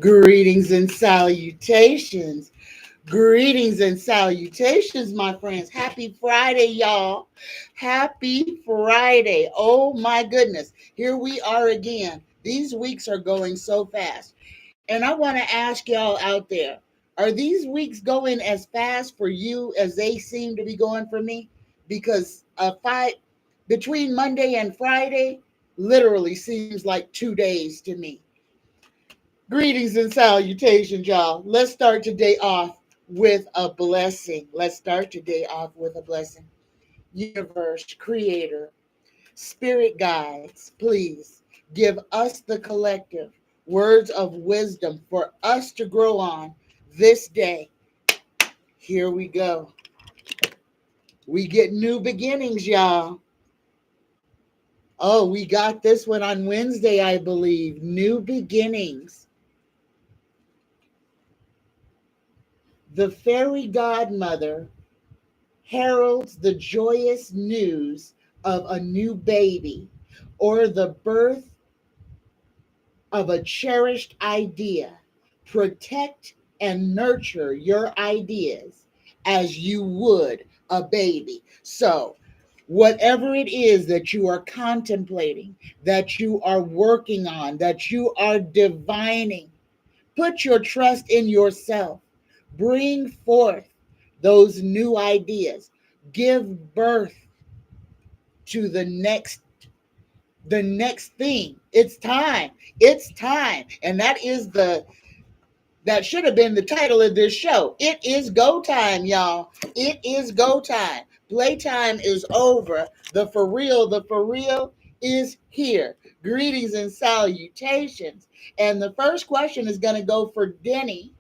Greetings and salutations. Greetings and salutations, my friends. Happy Friday, y'all. Happy Friday. Oh, my goodness. Here we are again. These weeks are going so fast. And I want to ask y'all out there, are these weeks going as fast for you as they seem to be going for me? Because a fight between Monday and Friday literally seems like 2 days to me. Greetings and salutations, y'all. Let's start today off with a blessing. Let's start today off with a blessing. Universe, Creator, Spirit guides, please give us the collective words of wisdom for us to grow on this day. Here we go. We get new beginnings, y'all. Oh, we got this one on Wednesday, I believe. New beginnings. The fairy godmother heralds the joyous news of a new baby or the birth of a cherished idea. Protect and nurture your ideas as you would a baby. So, whatever it is that you are contemplating, that you are working on, that you are divining, put your trust in yourself. Bring forth those new ideas. Give birth to the next thing. It's time. It's time. And that should have been the title of this show. It is go time, y'all. It is go time. Playtime is over. The for real is here. Greetings and salutations. And the first question is going to go for Denny,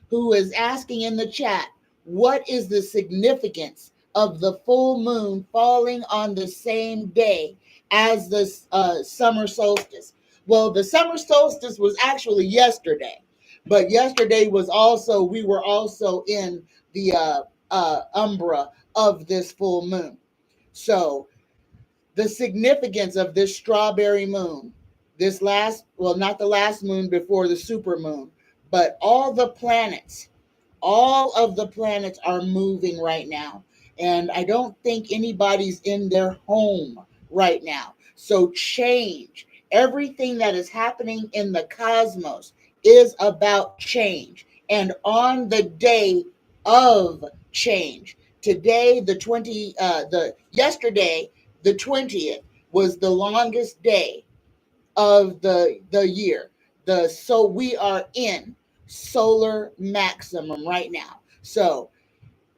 who is asking in the chat, what is the significance of the full moon falling on the same day as the summer solstice? Well, the summer solstice was actually yesterday, but yesterday was also, we were also in the umbra of this full moon. So the significance of this strawberry moon, this last, well, not the last moon before the super moon, but all of the planets are moving right now. And I don't think anybody's in their home right now. So change. Everything that is happening in the cosmos is about change. And on the day of change, today, yesterday, the 20th, was the longest day of the year. So we are in solar maximum right now. So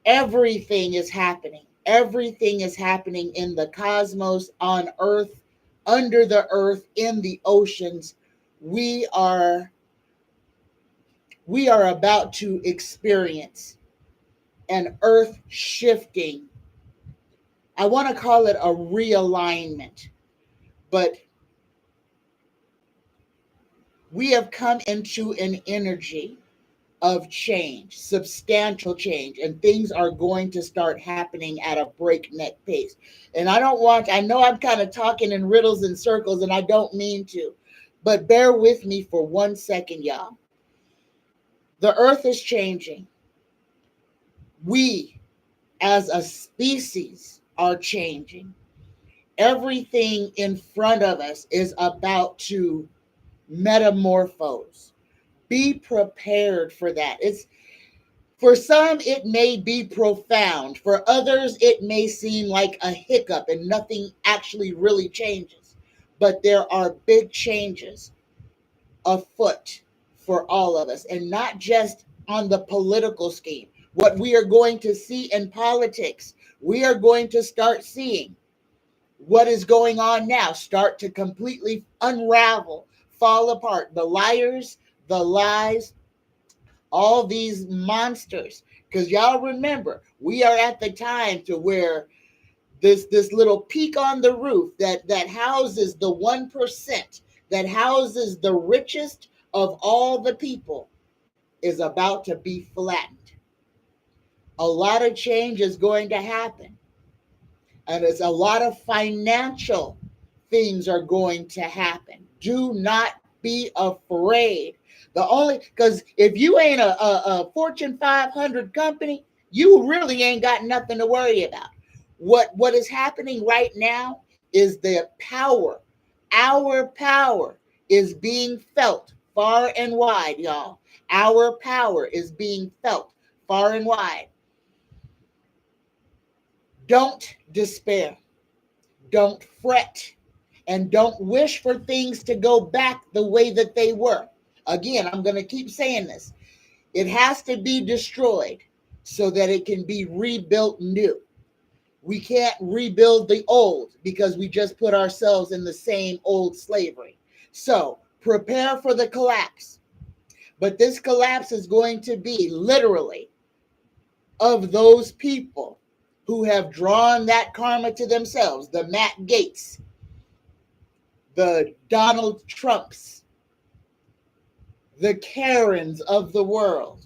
everything is happening. Everything is happening in the cosmos, on Earth, under the earth, in the oceans. We are we are about to experience an earth shifting. I want to call it a realignment, but we have come into an energy of change, substantial change, and things are going to start happening at a breakneck pace. And I know I'm kind of talking in riddles and circles, and I don't mean to, but bear with me for 1 second, y'all. The earth is changing. We, as a species, are changing. Everything in front of us is about to metamorphose. Be prepared for that. For some, it may be profound. For others, it may seem like a hiccup and nothing actually really changes. But there are big changes afoot for all of us, and not just on the political scheme. What we are going to see in politics, we are going to start seeing what is going on now start to completely unravel, fall apart. The liars, the lies, all these monsters. Because y'all remember, we are at the time to where this little peak on the roof that houses the 1%, that houses the richest of all the people, is about to be flattened. A lot of change is going to happen, and it's a lot of financial things are going to happen. Do not be afraid. The only, because if you ain't a Fortune 500 company, you really ain't got nothing to worry about. What is happening right now is the power. Our power is being felt far and wide, y'all. Our power is being felt far and wide. Don't despair. Don't fret. And don't wish for things to go back the way that they were. Again, I'm going to keep saying this. It has to be destroyed so that it can be rebuilt new. We can't rebuild the old because we just put ourselves in the same old slavery. So prepare for the collapse. But this collapse is going to be literally of those people who have drawn that karma to themselves, the Matt Gaetz, the Donald Trumps, the Karens of the world.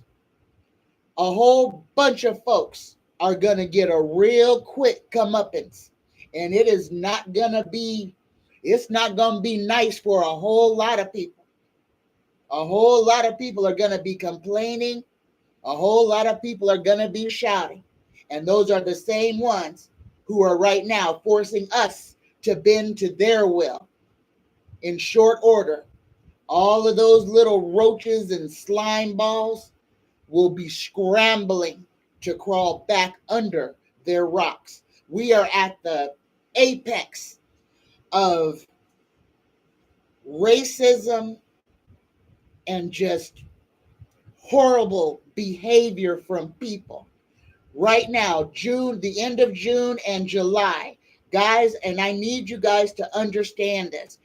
A whole bunch of folks are going to get a real quick comeuppance. And it is not going to be, it's not going to be nice for a whole lot of people. A whole lot of people are going to be complaining. A whole lot of people are going to be shouting. And those are the same ones who are right now forcing us to bend to their will. In short order, all of those little roaches and slime balls will be scrambling to crawl back under their rocks. We are at the apex of racism and just horrible behavior from people. Right now, June, the end of June and July, guys, and I need you guys to understand this,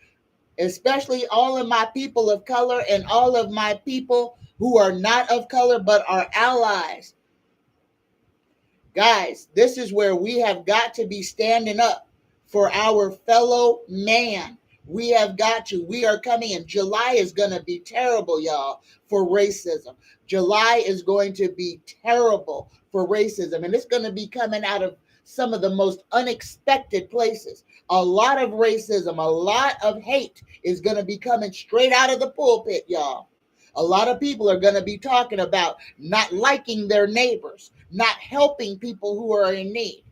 especially all of my people of color and all of my people who are not of color but are allies. Guys, this is where we have got to be standing up for our fellow man. We have got to. We are coming in. July is going to be terrible, y'all, for racism. July is going to be terrible for racism, and it's going to be coming out of some of the most unexpected places. A lot of racism, a lot of hate is going to be coming straight out of the pulpit, y'all. A lot of people are going to be talking about not liking their neighbors, not helping people who are in need.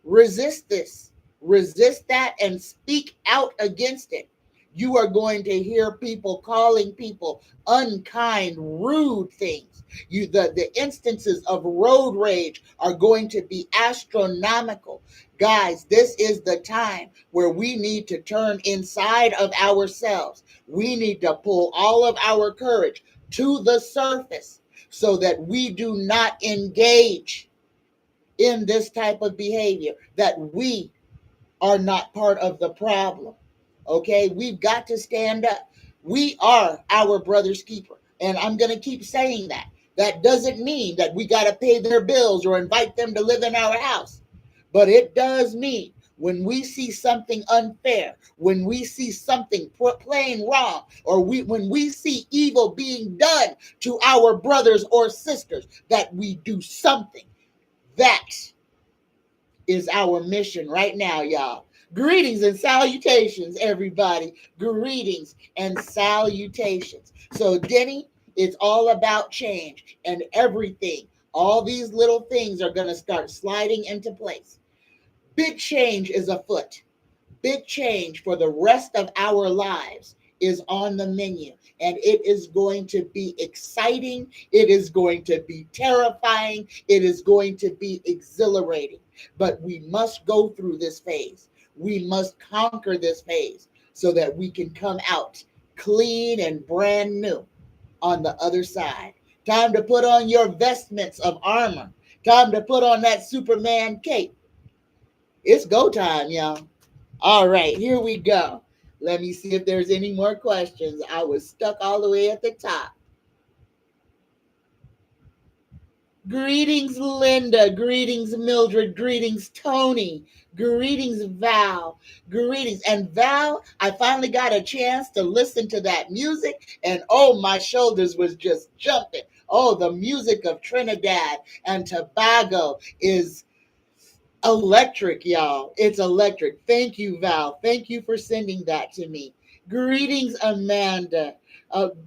Resist this. Resist that and speak out against it. You are going to hear people calling people unkind, rude things. The instances of road rage are going to be astronomical. Guys, this is the time where we need to turn inside of ourselves. We need to pull all of our courage to the surface so that we do not engage in this type of behavior, that we are not part of the problem. Okay, we've got to stand up. We are our brother's keeper. And I'm going to keep saying that. That doesn't mean that we got to pay their bills or invite them to live in our house. But it does mean when we see something unfair, when we see something plain wrong, or when we see evil being done to our brothers or sisters, that we do something. That is our mission right now, y'all. Greetings and salutations, everybody. Greetings and salutations. So, Denny, it's all about change and everything. All these little things are going to start sliding into place. Big change is afoot. Big change for the rest of our lives is on the menu. And it is going to be exciting. It is going to be terrifying. It is going to be exhilarating. But we must go through this phase. We must conquer this phase so that we can come out clean and brand new on the other side. Time to put on your vestments of armor. Time to put on that Superman cape. It's go time, y'all. All right, here we go. Let me see if there's any more questions. I was stuck all the way at the top. Greetings, Linda. Greetings, Mildred. Greetings, Tony. Greetings, Val. Greetings. And Val, I finally got a chance to listen to that music, and oh, my shoulders was just jumping. Oh, the music of Trinidad and Tobago is electric, y'all. It's electric. Thank you, Val. Thank you for sending that to me. Greetings, Amanda.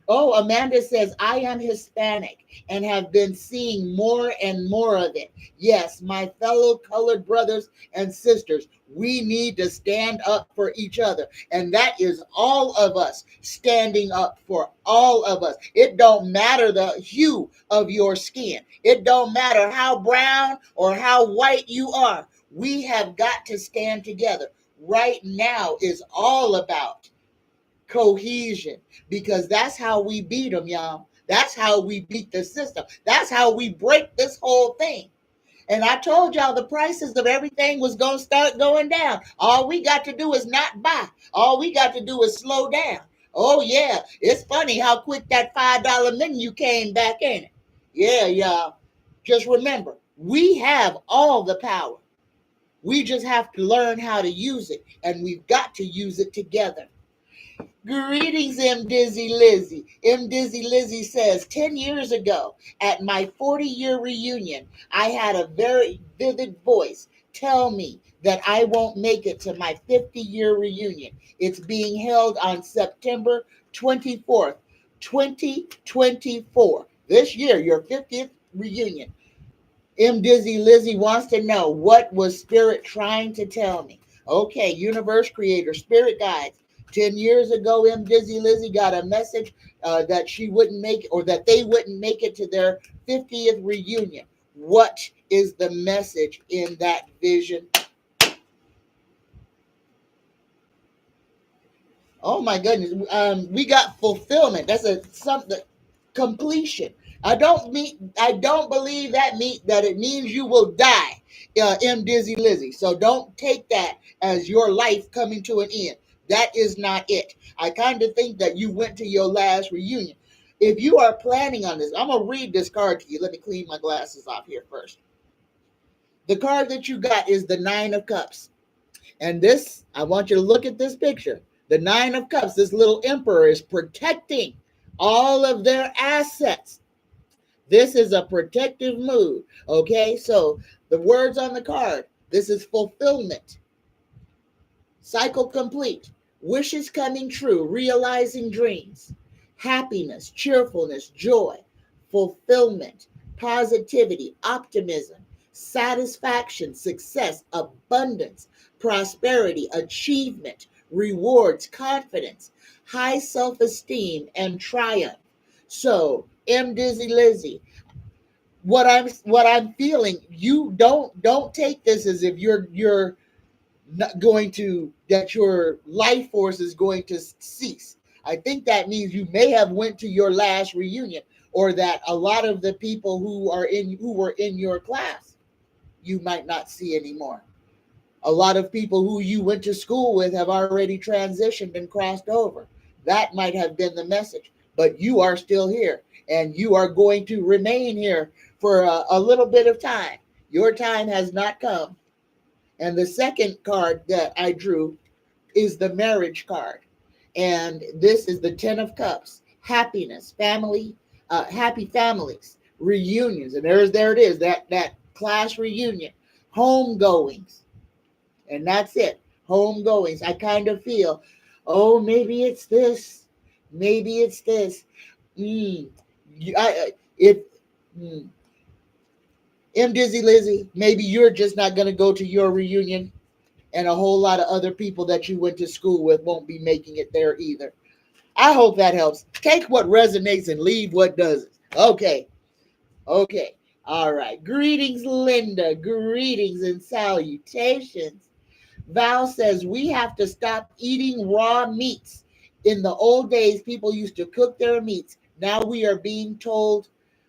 Amanda says, I am Hispanic and have been seeing more and more of it. Yes, my fellow colored brothers and sisters, we need to stand up for each other. And that is all of us standing up for all of us. It don't matter the hue of your skin. It don't matter how brown or how white you are. We have got to stand together. Right now is all about cohesion, because that's how we beat them, y'all. That's how we beat the system. That's how we break this whole thing. And I told y'all the prices of everything was going to start going down. All we got to do is not buy. All we got to do is slow down. Oh, yeah. It's funny how quick that $5 menu came back, ain't it? Yeah, y'all. Just remember, we have all the power. We just have to learn how to use it, and we've got to use it together. Greetings, M. Dizzy Lizzy. M. Dizzy Lizzy says, 10 years ago, at my 40-year reunion, I had a very vivid voice tell me that I won't make it to my 50-year reunion. It's being held on September 24th, 2024. This year, your 50th reunion. M. Dizzy Lizzy wants to know, what was Spirit trying to tell me? Okay, universe creator, spirit guides. 10 years ago, M. Dizzy Lizzy got a message that she wouldn't make it, or that they wouldn't make it to their 50th reunion. What is the message in that vision? Oh my goodness. We got fulfillment. That's a something, completion. I don't believe that it means you will die, M. Dizzy Lizzy. So don't take that as your life coming to an end. That is not it. I kind of think that you went to your last reunion. If you are planning on this, I'm gonna read this card to you. Let me clean my glasses off here first. The card that you got is the Nine of Cups. And this, I want you to look at this picture. The Nine of Cups, this little emperor is protecting all of their assets. This is a protective mood. Okay, so the words on the card, this is fulfillment. Cycle complete. Wishes coming true, realizing dreams. Happiness, cheerfulness, joy, fulfillment, positivity, optimism, satisfaction, success, abundance, prosperity, achievement, rewards, confidence, high self-esteem, and triumph. So, M. Dizzy Lizzy, what I'm feeling, you don't take this as if you're not going to, that your life force is going to cease. I think that means you may have went to your last reunion, or that a lot of the people who were in your class you might not see anymore. A lot of people who you went to school with have already transitioned and crossed over. That might have been the message, but you are still here, and you are going to remain here for a little bit of time. Your time has not come. And the second card that I drew is the marriage card. And this is the Ten of Cups, happiness, family, happy families, reunions. And there it is, that class reunion, homegoings. And that's it, homegoings. I kind of feel, oh, maybe it's this, maybe it's this. Mm, if M. Dizzy Lizzy, maybe you're just not going to go to your reunion, and a whole lot of other people that you went to school with won't be making it there either. I hope that helps. Take what resonates and leave what doesn't. Okay. Okay. All right. Greetings, Linda. Greetings and salutations. Val says we have to stop eating raw meats. In the old days, people used to cook their meats. Now we are being told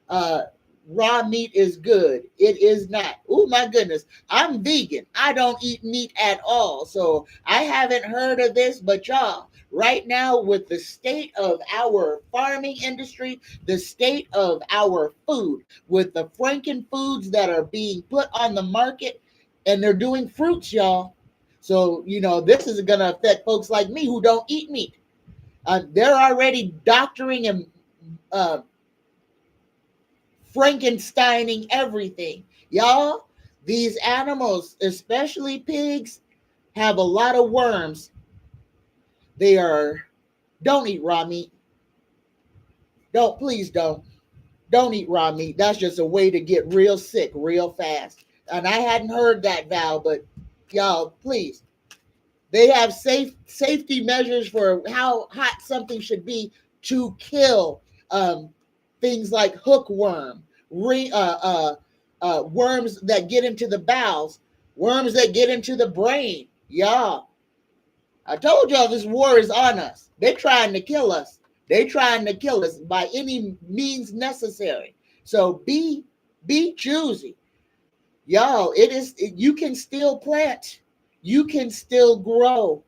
uh, raw meat is good. It is not. Oh my goodness. I'm vegan. I don't eat meat at all. So I haven't heard of this, but y'all, right now, with the state of our farming industry, the state of our food, with the Franken foods that are being put on the market, and they're doing fruits, y'all. So, this is going to affect folks like me who don't eat meat. They're already doctoring and Frankensteining everything. Y'all, these animals, especially pigs, have a lot of worms. They are Don't eat raw meat. Please don't. Don't eat raw meat. That's just a way to get real sick real fast. And I hadn't heard that, Val, but y'all, please. They have safety measures for how hot something should be to kill things like hookworm, worms that get into the bowels, worms that get into the brain. Y'all, I told y'all this war is on us. They're trying to kill us. They're trying to kill us by any means necessary. So be choosy. Y'all, you can still plant. You can still grow.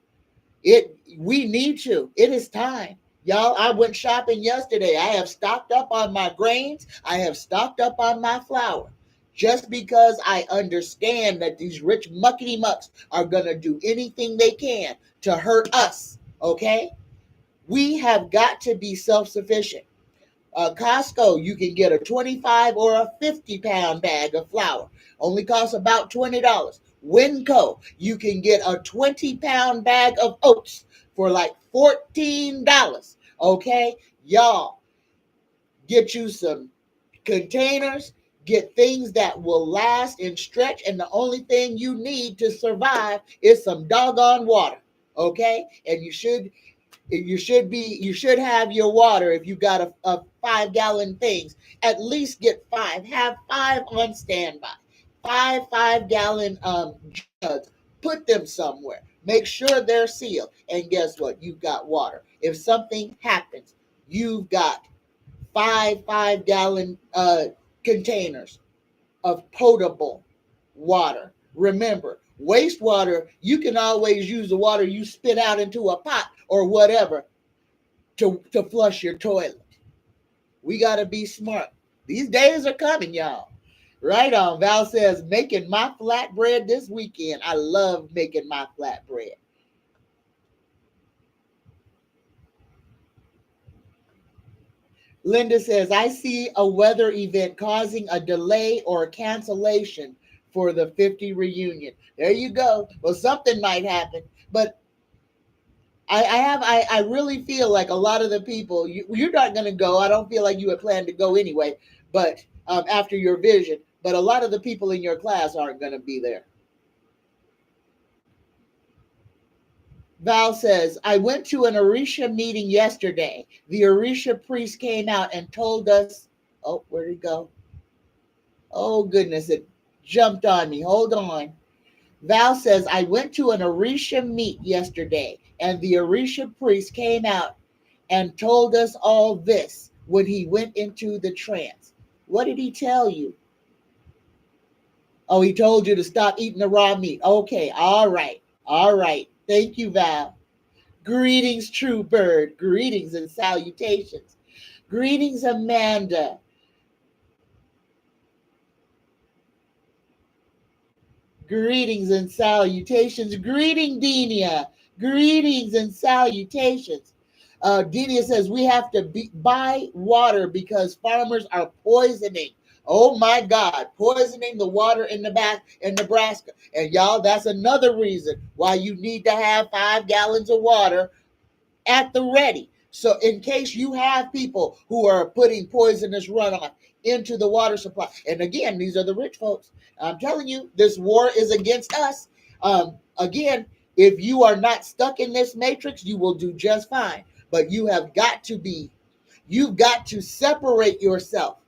We need to. It is time. Y'all, I went shopping yesterday. I have stocked up on my grains. I have stocked up on my flour. Just because I understand that these rich muckety mucks are going to do anything they can to hurt us. Okay? We have got to be self-sufficient. Costco, you can get a 25 or a 50-pound bag of flour. Only costs about $20. Winco, you can get a 20-pound bag of oats for like $14. Okay? Y'all, get you some containers, get things that will last and stretch, and the only thing you need to survive is some doggone water. Okay? And you should have your water. If you got a 5-gallon things, at least get 5. Have 5 on standby. 5-gallon jugs. Put them somewhere. Make sure they're sealed. And guess what? You've got water. If something happens, you've got 5-gallon containers of potable water. Remember, wastewater, you can always use the water you spit out into a pot or whatever to flush your toilet. We got to be smart. These days are coming, y'all. Right on. Val says, making my flatbread this weekend. I love making my flatbread. Linda says, I see a weather event causing a delay or a cancellation for the 50 reunion. There you go. Well, something might happen. But I really feel like a lot of the people, you're not going to go. I don't feel like you had planned to go anyway, but after your vision. But a lot of the people in your class aren't going to be there. Val says, I went to an Orisha meeting yesterday. The Orisha priest came out and told us, oh, where'd it go? Oh, goodness, it jumped on me. Hold on. Val says, I went to an Orisha meet yesterday, and the Orisha priest came out and told us all this when he went into the trance. What did he tell you? Oh, he told you to stop eating the raw meat. Okay, all right. All right. Thank you, Val. Greetings, true bird. Greetings and salutations. Greetings, Amanda. Greetings and salutations. Greeting, Denia. Greetings and salutations. Denia says we have to buy water because farmers are poisoning. Oh my God, poisoning the water in Nebraska. And y'all, that's another reason why you need to have 5 gallons of water at the ready. So in case you have people who are putting poisonous runoff into the water supply. And again, these are the rich folks. I'm telling you, this war is against us. Again, if you are not stuck in this matrix, you will do just fine. But you've got to separate yourself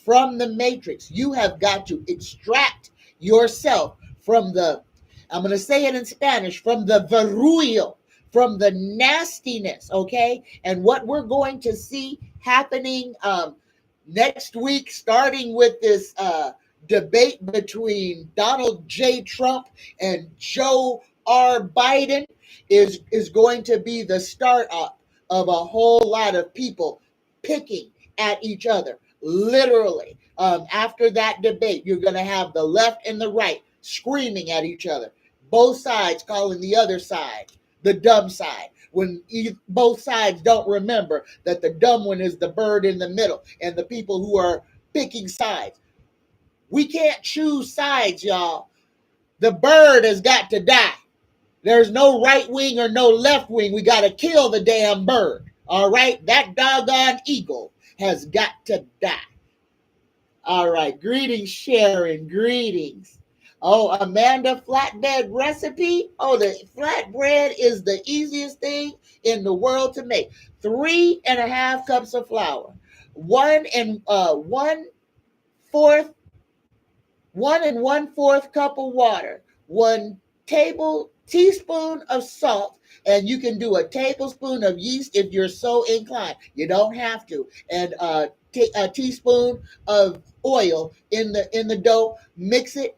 from the matrix. You have got to extract yourself from I'm going to say it in Spanish, from the verruyo, from the nastiness, okay? And what we're going to see happening next week, starting with this debate between Donald J. Trump and Joe R. Biden, is going to be the start up of a whole lot of people picking at each other. Literally, after that debate, you're going to have the left and the right screaming at each other. Both sides calling the other side the dumb side, when both sides don't remember that the dumb one is the bird in the middle and the people who are picking sides. We can't choose sides, y'all. The bird has got to die. There's no right wing or no left wing. We got to kill the damn bird. All right, that doggone eagle has got to die. All right, greetings, Sharon. Greetings. Oh, Amanda, flatbread recipe. Oh, the flatbread is the easiest thing in the world to make. 3.5 cups of flour, fourth, 1 1/4 cup of water, 1 teaspoon of salt, and you can do a tablespoon of yeast if you're so inclined. You don't have to. And a teaspoon of oil in the dough. Mix it,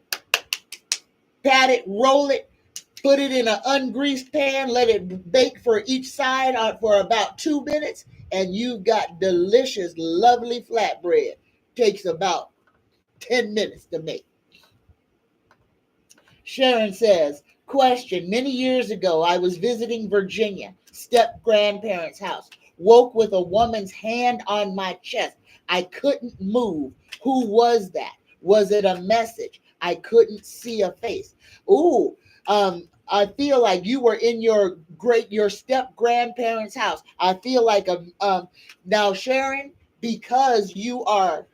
pat it, roll it, put it in an ungreased pan, let it bake for each side for about 2 minutes, and you've got delicious, lovely flatbread. Takes about 10 minutes to make. Sharon says, question, many years ago, I was visiting Virginia, step-grandparents' house, woke with a woman's hand on my chest. I couldn't move. Who was that? Was it a message? I couldn't see a face. Ooh, I feel like you were in your step-grandparents' house. I feel like, now Sharon, because you are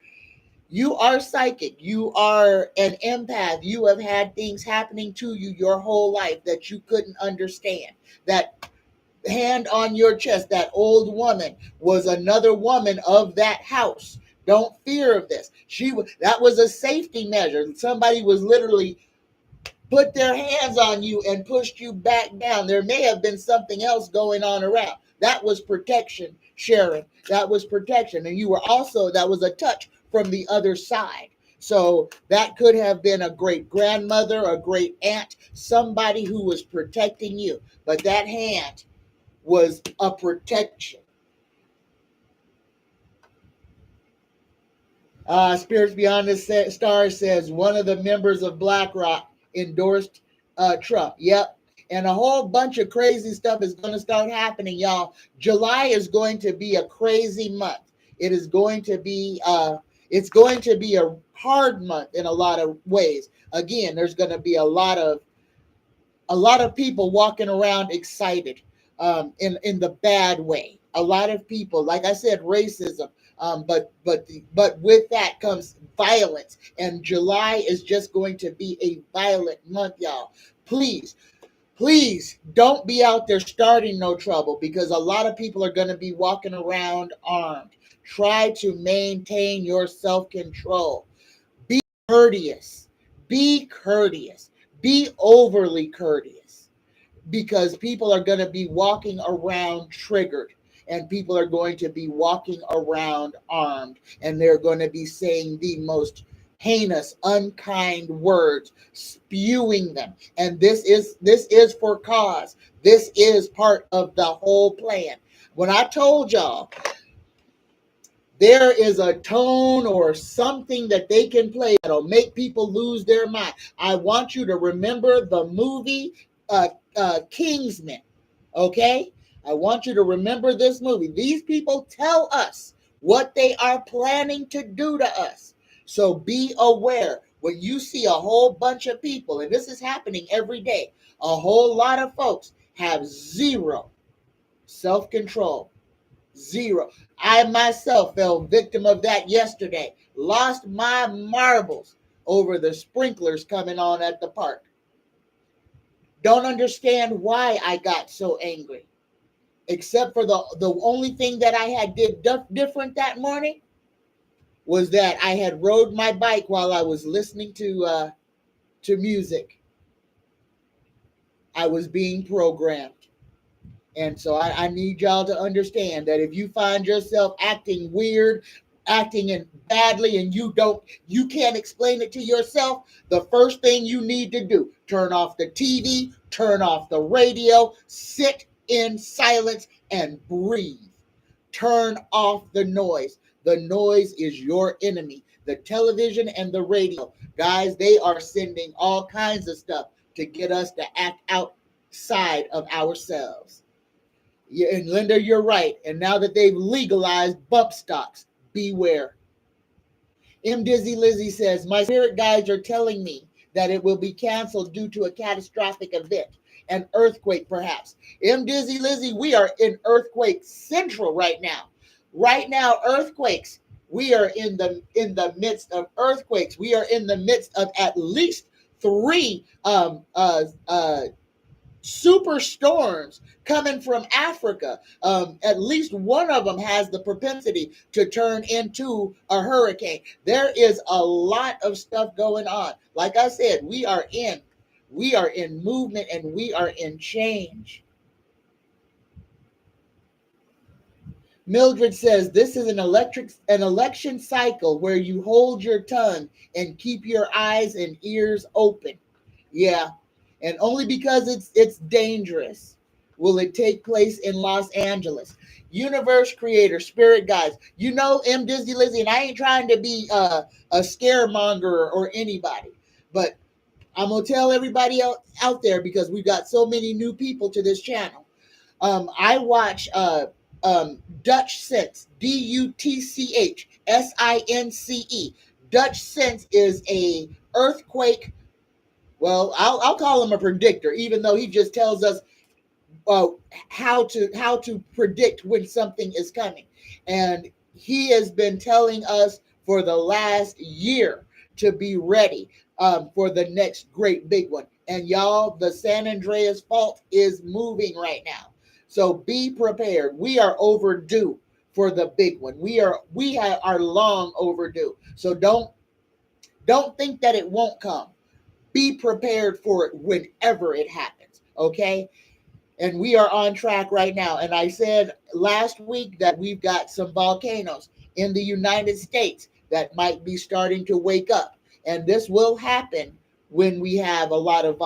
psychic. You are an empath. You have had things happening to you your whole life that you couldn't understand. That hand on your chest, that old woman was another woman of that house. Don't fear of this. That was a safety measure. Somebody was literally put their hands on you and pushed you back down. There may have been something else going on around. That was protection, Sharon. That was protection. And that was a touch from the other side. So that could have been a great grandmother, a great aunt, somebody who was protecting you. But that hand was a protection. Spirits Beyond the Stars says one of the members of BlackRock endorsed Trump. Yep. And a whole bunch of crazy stuff is going to start happening, y'all. July is going to be a crazy month. It is going to be it's going to be a hard month in a lot of ways. Again, there's going to be a lot of people walking around excited in the bad way. A lot of people, like I said, racism. But with that comes violence, and July is just going to be a violent month, y'all. Please don't be out there starting no trouble, because a lot of people are going to be walking around armed. Try to maintain your self-control. Be courteous. Be courteous. Be overly courteous, because people are going to be walking around triggered, and people are going to be walking around armed, and they're going to be saying the most heinous, unkind words, spewing them. And this is for cause. This is part of the whole plan. When I told y'all there is a tone or something that they can play that'll make people lose their mind, I want you to remember the movie Kingsman. Okay? I want you to remember this movie. These people tell us what they are planning to do to us. So be aware when you see a whole bunch of people, and this is happening every day, a whole lot of folks have zero self-control. Zero. I myself fell victim of that yesterday. Lost my marbles over the sprinklers coming on at the park. Don't understand why I got so angry. Except for the only thing that I had did different that morning was that I had rode my bike while I was listening to music. I was being programmed. And so I need y'all to understand that if you find yourself acting weird, acting badly, and you can't explain it to yourself, the first thing you need to do, turn off the TV, turn off the radio, sit in silence and breathe. Turn off the noise. The noise is your enemy. The television and the radio. Guys, they are sending all kinds of stuff to get us to act outside of ourselves. Yeah, and Linda, you're right. And now that they've legalized bump stocks, beware. M. Dizzy Lizzie says, my spirit guides are telling me that it will be canceled due to a catastrophic event. an earthquake perhaps. Dizzy Lizzy, we are in earthquake central right now. Right now, earthquakes. We are in the midst of earthquakes. We are in the midst of at least three super storms coming from Africa. At least one of them has the propensity to turn into a hurricane. There is a lot of stuff going on. Like I said, we are in movement and we are in change. Mildred says this is an election cycle where you hold your tongue and keep your eyes and ears open. Yeah, and only because it's dangerous will it take place in Los Angeles. Universe creator, spirit guides. Disney Lizzie, and I ain't trying to be a scaremonger or anybody, but I'm gonna tell everybody else out there because we've got so many new people to this channel. I watch Dutch Sense, DUTCHSINCE. Dutch Sense is a earthquake. Well, I'll call him a predictor, even though he just tells us uh, how to predict when something is coming. And he has been telling us for the last year to be ready for the next great big one. And y'all, the San Andreas fault is moving right now. So be prepared. We are overdue for the big one. We are long overdue. So don't think that it won't come. Be prepared for it whenever it happens. Okay? And we are on track right now. And I said last week that we've got some volcanoes in the United States that might be starting to wake up. And this will happen when we have a lot of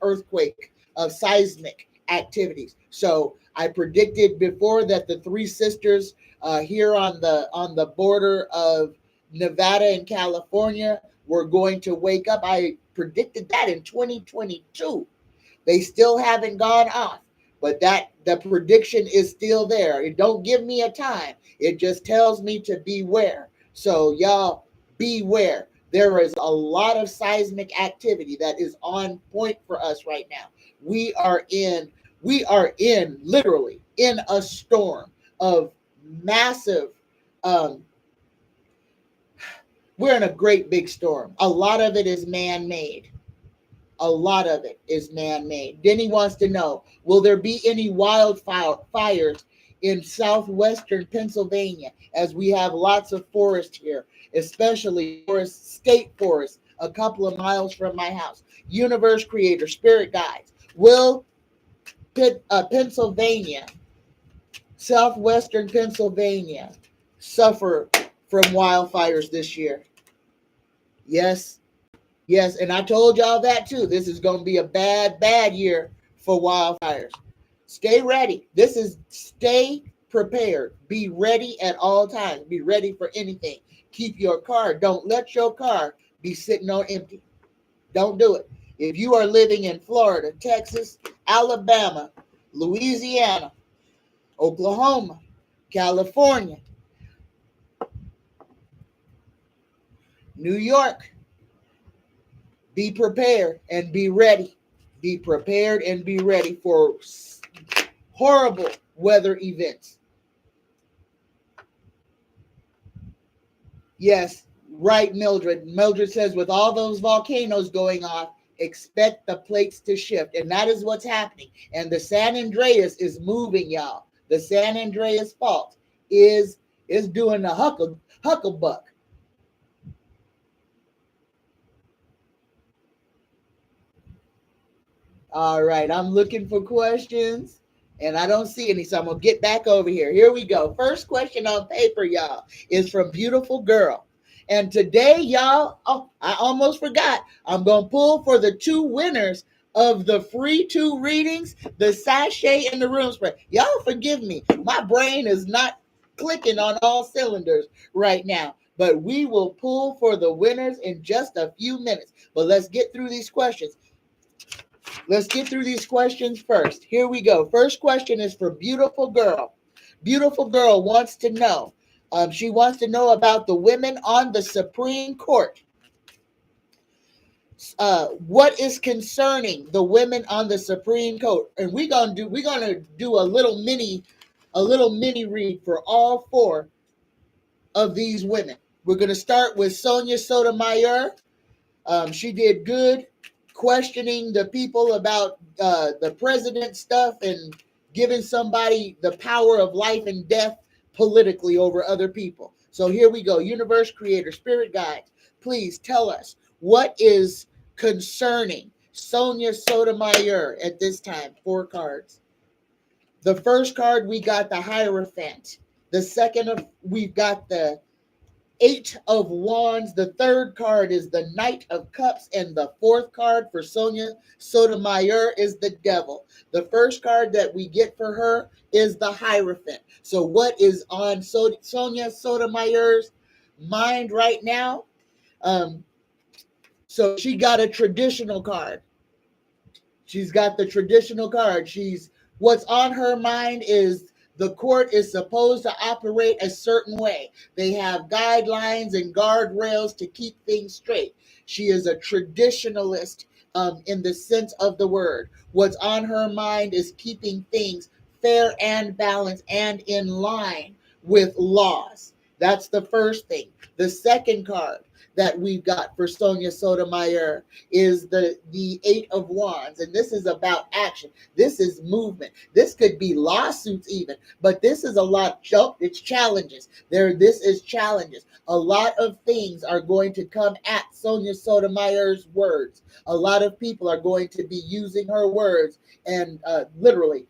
earthquake, of seismic activities. So I predicted before that the Three Sisters here on the border of Nevada and California were going to wake up. I predicted that in 2022. They still haven't gone off, but the prediction is still there. It don't give me a time. It just tells me to beware. So y'all beware. There is a lot of seismic activity that is on point for us right now. We are in literally in a storm of massive we're in a great big storm. A lot of it is man-made. A lot of it is man-made. Denny wants to know, will there be any wildfires in southwestern Pennsylvania, as we have lots of forest here, especially state forest a couple of miles from my house? Universe creator, spirit guides. Will Pennsylvania, southwestern Pennsylvania, suffer from wildfires this year? Yes. Yes, and I told y'all that too. This is going to be a bad year for wildfires. Stay ready. Stay prepared. Be ready at all times. Be ready for anything. Keep your car. Don't let your car be sitting on empty. Don't do it. If you are living in Florida, Texas, Alabama, Louisiana, Oklahoma, California, New York, be prepared and be ready. Be prepared and be ready for horrible weather events. Yes, right, Mildred. Mildred says, with all those volcanoes going off, expect the plates to shift. And that is what's happening. And the San Andreas is moving, y'all. The San Andreas fault is doing a hucklebuck. All right, I'm looking for questions and I don't see any, so I'm gonna get back over here. Here we go. First question on paper, y'all, is from Beautiful Girl. And today, y'all, I almost forgot. I'm gonna pull for the two winners of the free 2 readings, the sachet and the room spray. Y'all forgive me. My brain is not clicking on all cylinders right now. But we will pull for the winners in just a few minutes. But let's get through these questions. Let's get through these questions first. Here we go. First question is for Beautiful Girl. Beautiful Girl wants to know. She wants to know about the women on the Supreme Court. what is concerning the women on the Supreme Court, and we're gonna do a little mini read for all four of these women. We're gonna start with Sonia Sotomayor. She did good questioning the people about the president stuff and giving somebody the power of life and death politically over other people. So here we go. Universe creator, spirit guides, please tell us what is concerning Sonia Sotomayor at this time. 4 cards. The first card, we got the Hierophant. The second of, we've got the 8 of Wands. The third card is the Knight of Cups. And the fourth card for Sonia Sotomayor is the Devil. The first card that we get for her is the Hierophant. So what is on Sonia Sotomayor's mind right now? So she got a traditional card. She's got the traditional card. What's on her mind is the court is supposed to operate a certain way. They have guidelines and guardrails to keep things straight. She is a traditionalist in the sense of the word. What's on her mind is keeping things fair and balanced and in line with laws. That's the first thing. The second card that we've got for Sonia Sotomayor is the 8 of Wands. And this is about action. This is movement. This could be lawsuits even, but this is a lot. It's challenges. This is challenges. A lot of things are going to come at Sonia Sotomayor's words. A lot of people are going to be using her words and literally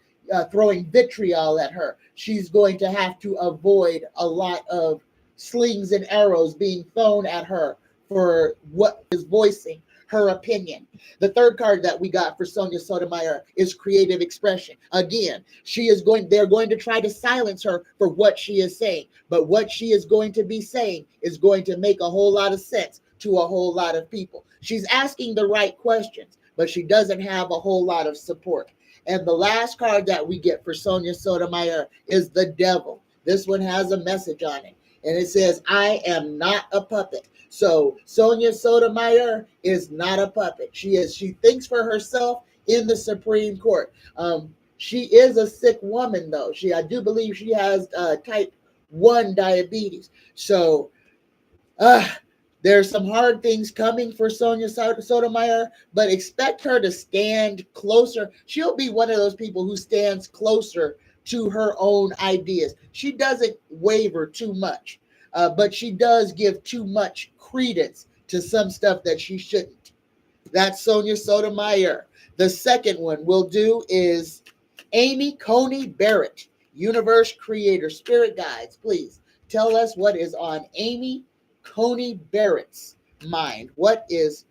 throwing vitriol at her. She's going to have to avoid a lot of slings and arrows being thrown at her for what is voicing her opinion. The third card that we got for Sonia Sotomayor is creative expression. Again, they're going to try to silence her for what she is saying, but what she is going to be saying is going to make a whole lot of sense to a whole lot of people. She's asking the right questions, but she doesn't have a whole lot of support. And the last card that we get for Sonia Sotomayor is the Devil. This one has a message on it. And it says, I am not a puppet. So Sonia Sotomayor is not a puppet. She thinks for herself in the Supreme Court. She is a sick woman, though. I do believe she has type 1 diabetes. So there's some hard things coming for Sonia Sotomayor, but expect her to stand closer. She'll be one of those people who stands closer to her own ideas. She doesn't waver too much, but she does give too much credence to some stuff that she shouldn't. That's Sonia Sotomayor. The second one we'll do is Amy Coney Barrett, Universe Creator, Spirit Guides. Please tell us what is on Amy Coney Barrett's mind. What is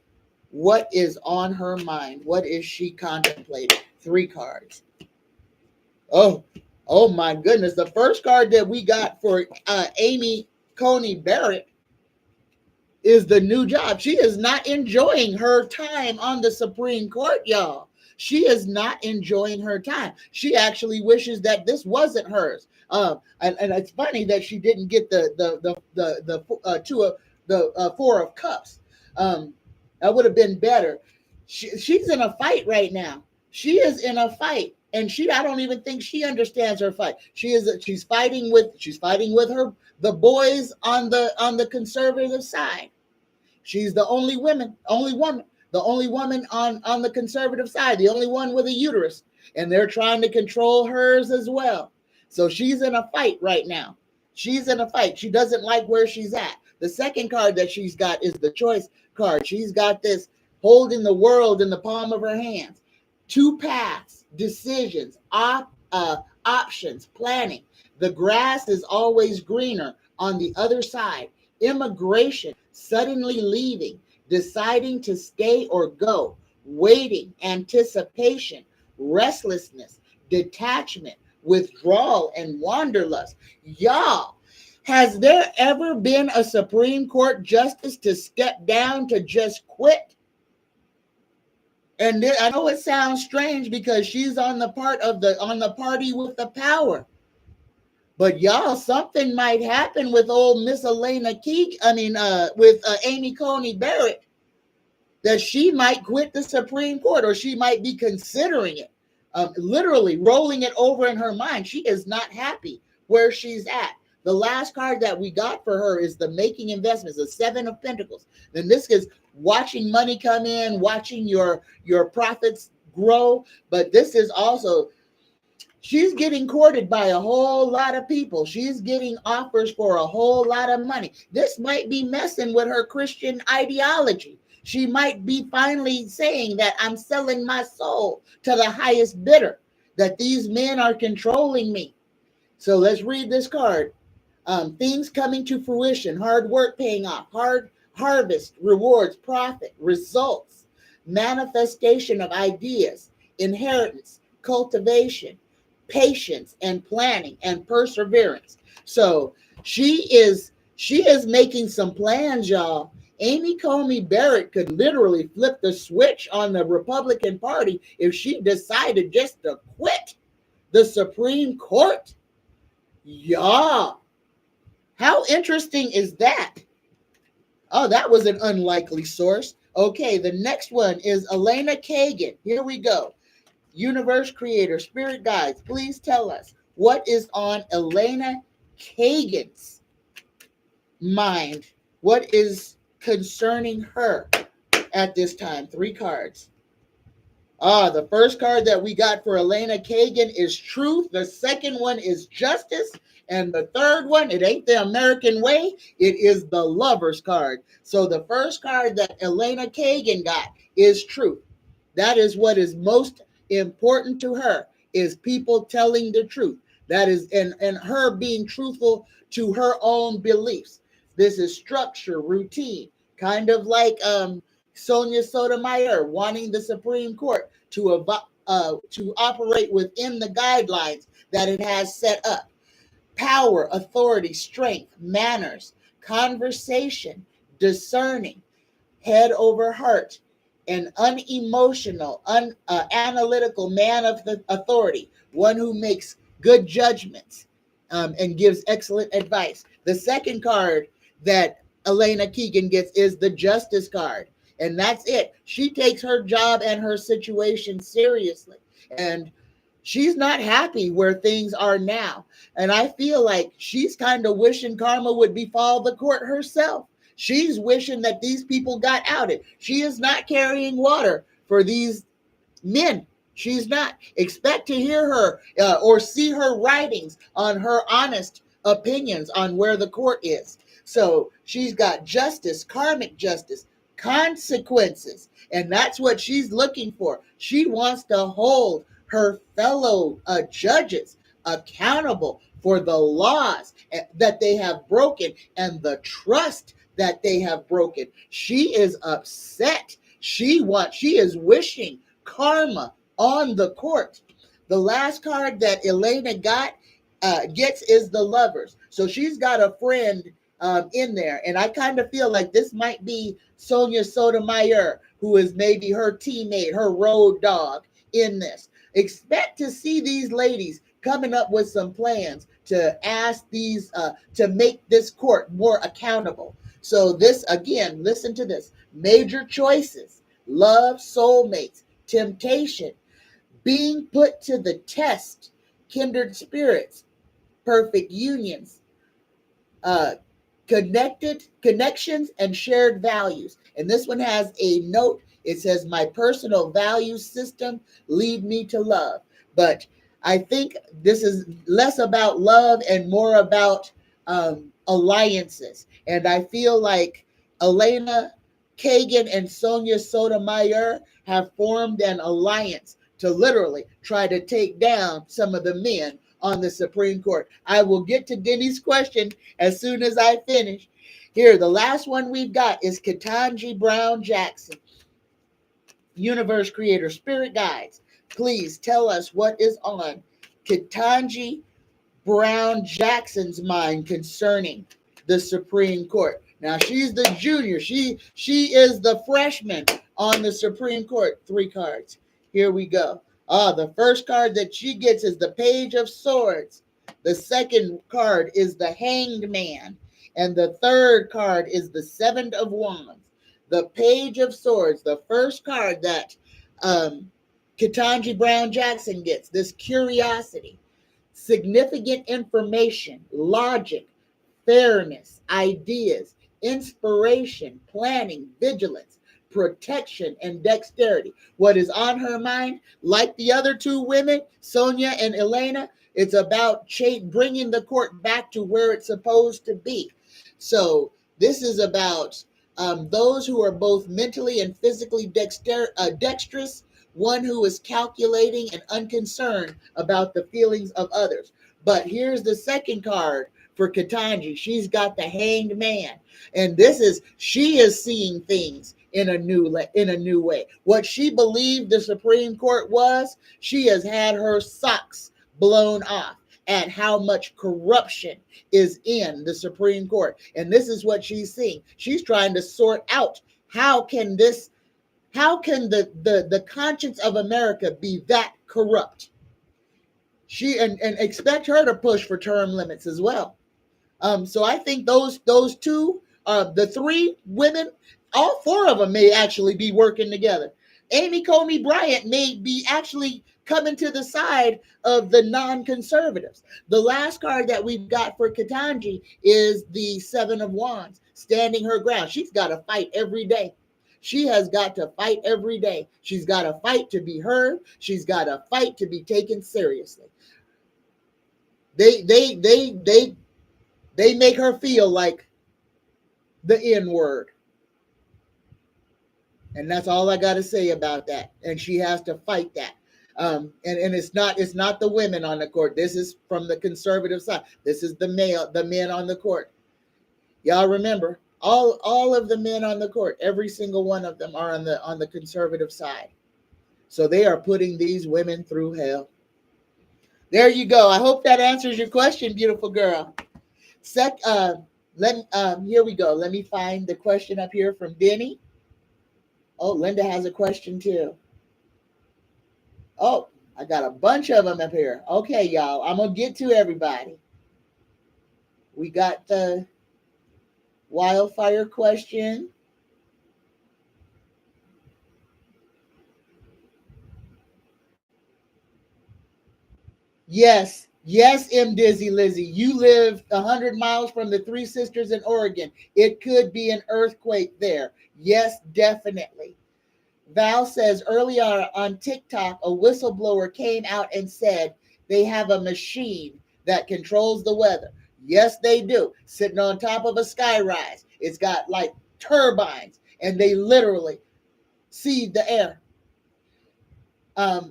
on her mind? What is she contemplating? 3 cards. Oh my goodness. The first card that we got for Amy Coney Barrett is the new job. She is not enjoying her time on the Supreme Court, y'all. She is not enjoying her time. She actually wishes that this wasn't hers. And it's funny that she didn't get the 4 of Cups. That would have been better. She's in a fight right now. She is in a fight. And I don't even think she understands her fight. She's fighting with the boys on the conservative side. She's the only woman on the conservative side, the only one with a uterus, and they're trying to control hers as well. So she's in a fight right now. She's in a fight. She doesn't like where she's at. The second card that she's got is the Choice card. She's got this holding the world in the palm of her hands. 2 paths, decisions, options, planning. The grass is always greener on the other side. Immigration, suddenly leaving, deciding to stay or go, waiting, anticipation, restlessness, detachment, withdrawal, and wanderlust. Y'all, has there ever been a Supreme Court justice to step down, to just quit? And I know it sounds strange because she's on the party with the power. But y'all, something might happen with old Miss Elena with Amy Coney Barrett. that she might quit the Supreme Court, or she might be considering it, literally rolling it over in her mind. She is not happy where she's at. The last card that we got for her is the making investments, the Seven of Pentacles. Then this is watching money come in, watching your profits grow. But this is also, she's getting courted by a whole lot of people. She's getting offers for a whole lot of money. This might be messing with her Christian ideology. She might be finally saying that I'm selling my soul to the highest bidder, that these men are controlling me. So let's read this card. Things coming to fruition, hard work paying off, hard harvest, rewards, profit, results, manifestation of ideas, inheritance, cultivation, patience and planning and perseverance. So she is making some plans, y'all. Amy Coney Barrett could literally flip the switch on the Republican Party if she decided just to quit the Supreme Court. Yeah. How interesting is that? Oh, that was an unlikely source. Okay, the next one is Elena Kagan. Here we go. Universe creator, spirit guides, please tell us what is on Elena Kagan's mind. What is concerning her at this time? 3 cards. The first card that we got for Elena Kagan is truth. The second one is justice. And the third one, it ain't the American way. It is the Lover's card. So the first card that Elena Kagan got is truth. That is what is most important to her, is people telling the truth. That is, and her being truthful to her own beliefs. This is structure, routine, kind of like Sonia Sotomayor wanting the Supreme Court to operate within the guidelines that it has set up. Power, authority, strength, manners, conversation, discerning, head over heart, an unemotional, analytical man of the authority, one who makes good judgments and gives excellent advice. The second card that Elena Kagan gets is the Justice card. And that's it. She takes her job and her situation seriously. And she's not happy where things are now. And I feel like she's kind of wishing karma would befall the court herself. She's wishing that these people got outed. She is not carrying water for these men. She's not. Expect to hear her or see her writings on her honest opinions on where the court is. So she's got justice, karmic justice, consequences. And that's what she's looking for. She wants to hold her fellow judges accountable for the laws that they have broken and the trust that they have broken. She is upset. She is wishing karma on the court. The last card that Elena gets is the Lovers. So she's got a friend in there, and I kind of feel like this might be Sonia Sotomayor, who is maybe her teammate, her road dog in this. Expect to see these ladies coming up with some plans to ask these to make this court more accountable. So this, again, listen to this: major choices, love, soulmates, temptation, being put to the test, kindred spirits, perfect unions, connections, and shared values. And this one has a note. It says, my personal value system lead me to love. But I think this is less about love and more about alliances. And I feel like Elena Kagan and Sonia Sotomayor have formed an alliance to literally try to take down some of the men on the Supreme Court. I will get to Denny's question as soon as I finish. Here, the last one we've got is Ketanji Brown Jackson. Universe creator, spirit guides, please tell us what is on Ketanji Brown Jackson's mind concerning the Supreme Court. Now, she's the junior. She is the freshman on the Supreme Court. 3 cards. Here we go. The first card that she gets is the Page of Swords. The second card is the Hanged Man. And the third card is the Seven of Wands. The Page of Swords, the first card that Ketanji Brown Jackson gets, this curiosity, significant information, logic, fairness, ideas, inspiration, planning, vigilance, protection, and dexterity. What is on her mind, like the other two women, Sonia and Elena, it's about bringing the court back to where it's supposed to be. So this is about those who are both mentally and physically dexterous, one who is calculating and unconcerned about the feelings of others. But here's the second card for Ketanji. She's got the Hanged Man, and she is seeing things in a new way. What she believed the Supreme Court was, she has had her socks blown off at how much corruption is in the Supreme Court. And this is what she's seeing. She's trying to sort out how can the conscience of America be that corrupt? And expect her to push for term limits as well. So I think those two, the three women, all four of them may actually be working together. Amy Coney Bryant may be actually coming to the side of the non-conservatives. The last card that we've got for Ketanji is the Seven of Wands, standing her ground. She's got to fight every day. She has got to fight every day. She's got to fight to be heard. She's got to fight to be taken seriously. They make her feel like the N-word. And that's all I got to say about that. And she has to fight that. And it's not the women on the court. This is from the conservative side. This is the men on the court. Y'all remember, all of the men on the court, every single one of them are on the conservative side. So they are putting these women through hell. There you go. I hope that answers your question, beautiful girl. Here we go. Let me find the question up here from Denny. Oh, Linda has a question too. Oh, I got a bunch of them up here. Okay, y'all. I'm going to get to everybody. We got the wildfire question. Yes, M. Dizzy Lizzy. You live 100 miles from the Three Sisters in Oregon. It could be an earthquake there. Yes, definitely. Val says earlier on TikTok, a whistleblower came out and said they have a machine that controls the weather. Yes, they do. Sitting on top of a skyrise. It's got like turbines, and they literally seed the air. I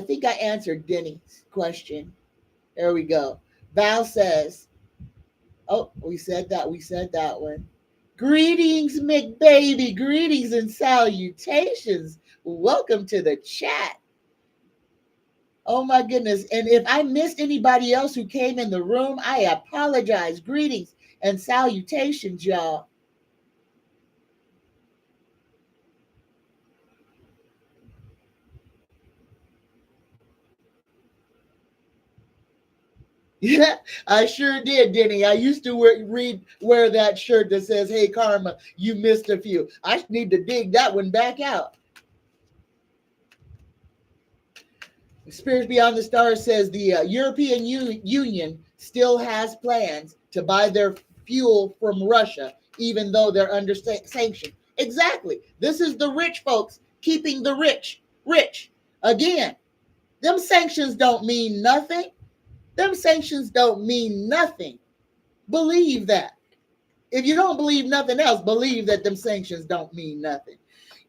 think I answered Denny's question. There we go. Val says, oh, we said that one. Greetings, McBaby. Greetings and salutations. Welcome to the chat. Oh my goodness. And if I missed anybody else who came in the room, I apologize. Greetings and salutations, y'all. Yeah, I sure did, Denny. I used to wear that shirt that says, "Hey, Karma, you missed a few." I need to dig that one back out. Spirits Beyond the Stars says the European Union still has plans to buy their fuel from Russia, even though they're under sanction. Exactly. This is the rich folks keeping the rich rich. Again, them sanctions don't mean nothing. Them sanctions don't mean nothing. Believe that. If you don't believe nothing else, believe that them sanctions don't mean nothing.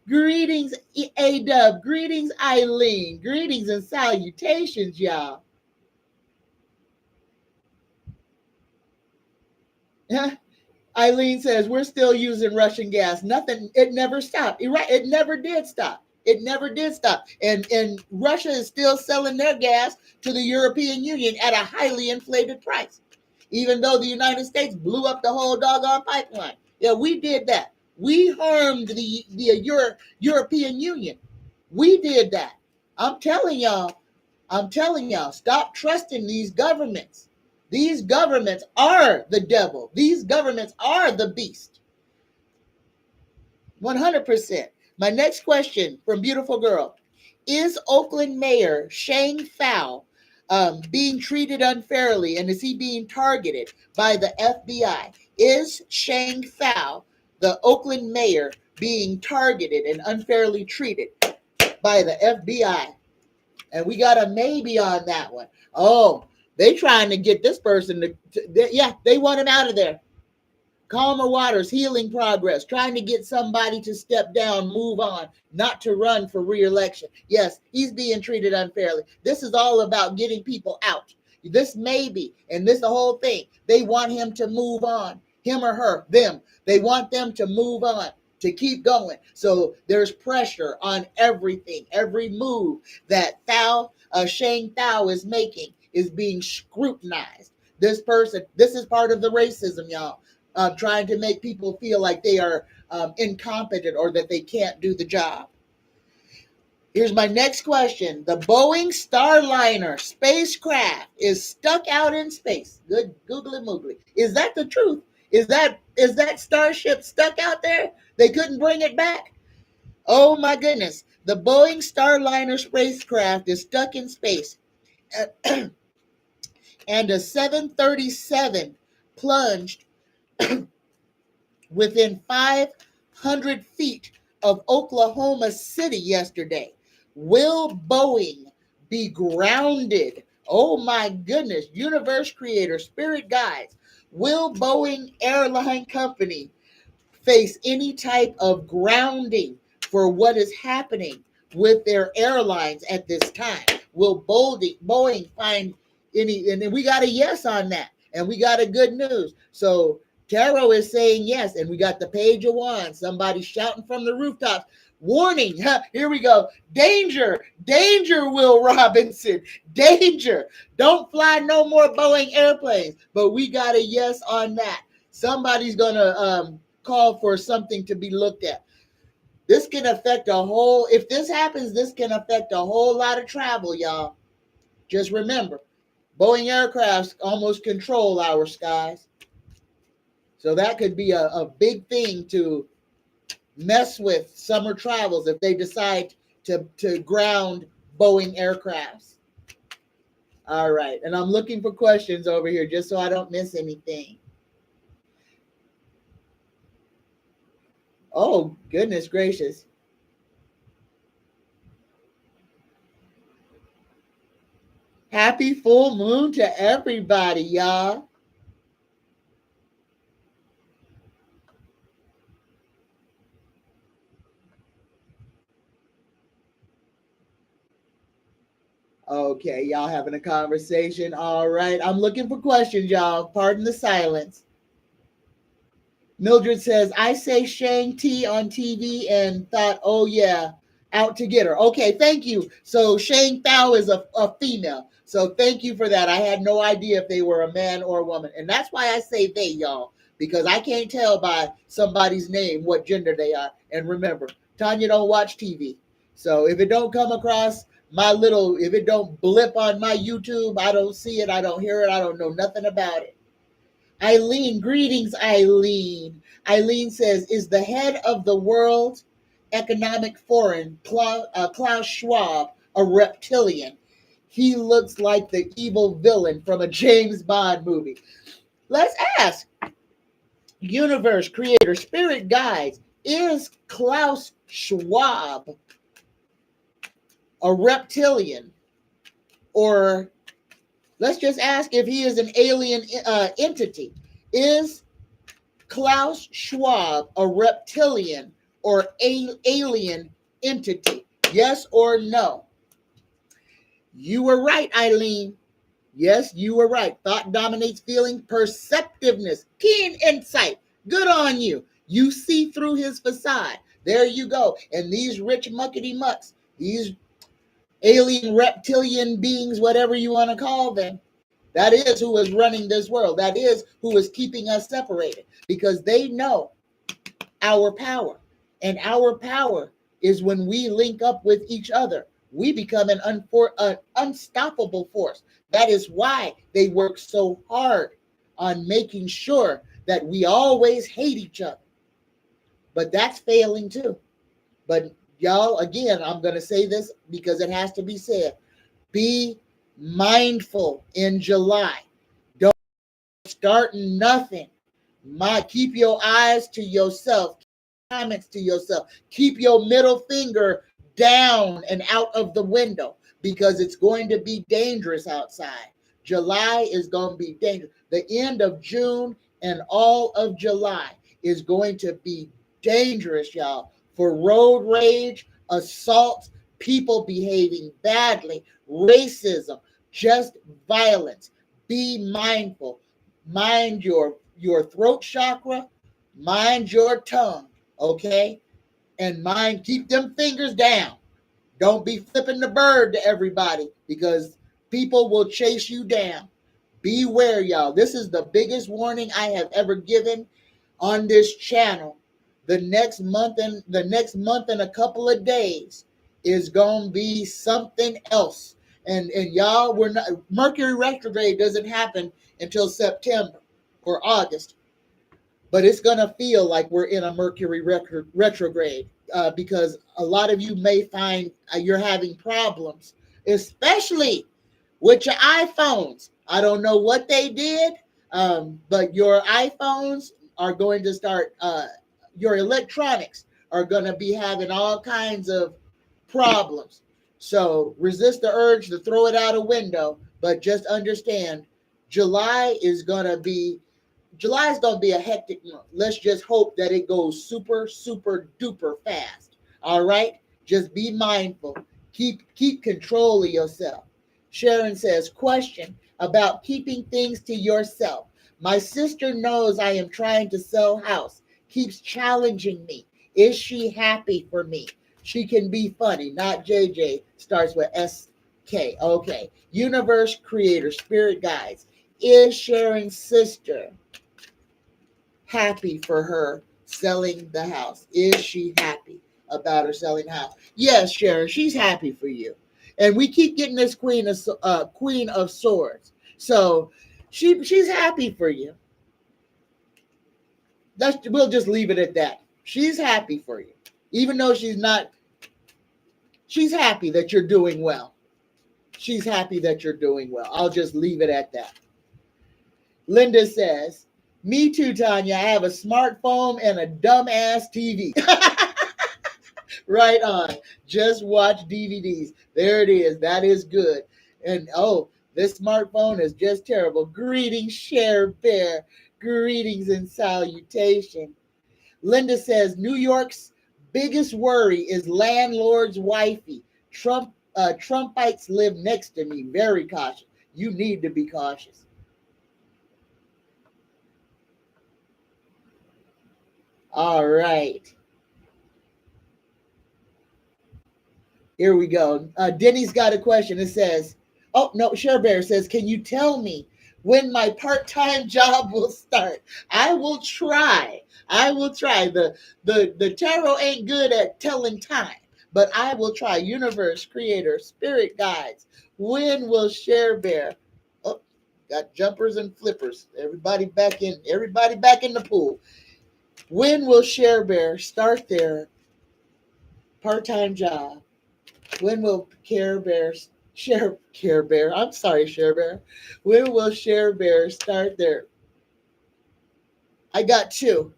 Greetings, A-Dub. Greetings, Eileen. Greetings and salutations, y'all. Eileen says, we're still using Russian gas. Nothing, it never stopped. It never did stop. It never did stop. And Russia is still selling their gas to the European Union at a highly inflated price, even though the United States blew up the whole doggone pipeline. Yeah, we did that. We harmed the European Union. We did that. I'm telling y'all, stop trusting these governments. These governments are the devil. These governments are the beast. 100%. My next question from Beautiful Girl. Is Oakland Mayor Shang Thao being treated unfairly, and is he being targeted by the FBI? Is Shang Thao, the Oakland mayor, being targeted and unfairly treated by the FBI? And we got a maybe on that one. Oh, they trying to get this person they want him out of there. Calmer waters, healing progress, trying to get somebody to step down, move on, not to run for re-election. Yes, he's being treated unfairly. This is all about getting people out. This maybe, and this the whole thing. They want him to move on. Him or her, them. They want them to move on, to keep going. So there's pressure on everything. Every move that Shang Thao is making is being scrutinized. This is part of the racism, y'all. Trying to make people feel like they are incompetent or that they can't do the job. Here's my next question. The Boeing Starliner spacecraft is stuck out in space. Good googly moogly. Is that the truth? Is that starship stuck out there? They couldn't bring it back? Oh my goodness. The Boeing Starliner spacecraft is stuck in space. And a 737 plunged within 500 feet of Oklahoma City yesterday. Will Boeing be grounded? Oh my goodness. Universe creator, spirit guides. Will Boeing Airline Company face any type of grounding for what is happening with their airlines at this time? Will Boeing find any? And we got a yes on that. And we got a good news. So Tarot is saying yes, and we got the Page of Wands. Somebody shouting from the rooftops. Warning, here we go. Danger, danger, Will Robinson. Danger. Don't fly no more Boeing airplanes. But we got a yes on that. Somebody's going to call for something to be looked at. This can affect if this happens, this can affect a whole lot of travel, y'all. Just remember, Boeing aircrafts almost control our skies. So that could be a big thing to mess with summer travels if they decide to ground Boeing aircrafts. All right. And I'm looking for questions over here just so I don't miss anything. Oh, goodness gracious. Happy full moon to everybody, y'all. Okay, y'all having a conversation. All right. I'm looking for questions, y'all. Pardon the silence. Mildred says, I say Shang-Chi on TV and thought, oh yeah, out to get her. Okay, thank you. So Shang Thao is a female. So thank you for that. I had no idea if they were a man or a woman. And that's why I say they, y'all, because I can't tell by somebody's name what gender they are. And remember, Tanya don't watch TV. So if it don't come across if it don't blip on my YouTube, I don't see it, I don't hear it, I don't know nothing about it. Eileen, greetings, Eileen. Eileen says, is the head of the World Economic Forum, Klaus Schwab, a reptilian? He looks like the evil villain from a James Bond movie. Let's ask. Universe creator, spirit guides, is Klaus Schwab a reptilian? Or let's just ask if he is an alien entity. Is Klaus Schwab a reptilian or alien entity? Yes or no? You were right, Eileen. Yes, you were right. Thought dominates feeling, perceptiveness, keen insight. Good on you. You see through his facade. There you go. And these rich muckety mucks, these alien reptilian beings, whatever you want to call them, that is who is running this world. That is who is keeping us separated, because they know our power. And our power is when we link up with each other. We become an unstoppable force. That is why they work so hard on making sure that we always hate each other. But that's failing too. But y'all, again, I'm going to say this because it has to be said. Be mindful in July. Don't start nothing. Keep your eyes to yourself, comments to yourself. Keep your middle finger down and out of the window because it's going to be dangerous outside. July is going to be dangerous. The end of June and all of July is going to be dangerous, y'all, for road rage, assault, people behaving badly, racism, just violence. Be mindful. Mind your throat chakra, mind your tongue, okay? And mind, keep them fingers down. Don't be flipping the bird to everybody because people will chase you down. Beware, y'all. This is the biggest warning I have ever given on this channel. The next month and a couple of days is gonna be something else. And y'all, we're not Mercury retrograde doesn't happen until September or August, but it's gonna feel like we're in a Mercury retrograde because a lot of you may find you're having problems, especially with your iPhones. I don't know what they did, but your iPhones are going to start, your electronics are going to be having all kinds of problems. So resist the urge to throw it out a window, but just understand July is going to be a hectic month. Let's just hope that it goes super, super duper fast. All right? Just be mindful. Keep control of yourself. Sharon says, question about keeping things to yourself. My sister knows I am trying to sell house, keeps challenging me. Is she happy for me? She can be funny, not JJ. Starts with SK. Okay. Universe creator, spirit guides. Is Sharon's sister happy for her selling the house? Is she happy about her selling the house? Yes, Sharon, she's happy for you. And we keep getting this Queen of Swords. So she's happy for you. We'll just leave it at that. She's happy for you. Even though she's not, she's happy that you're doing well. She's happy that you're doing well. I'll just leave it at that. Linda says, me too, Tanya. I have a smartphone and a dumbass TV. Right on. Just watch DVDs. There it is. That is good. And this smartphone is just terrible. Greetings, Share Bear. Greetings and salutation. Linda says, New York's biggest worry is landlord's wifey. Trumpites live next to me. Very cautious. You need to be cautious. All right. Here we go. Denny's got a question. It says, oh, no, Share Bear says, can you tell me when my part-time job will start? I will try. The tarot ain't good at telling time, but I will try. Universe, creator, spirit guides. When will Share Bear? Oh, got jumpers and flippers. Everybody back in the pool. When will Share Bear start their part-time job? When will Care Bear? I'm sorry, Share Bear. When will Share Bear start their? I got two,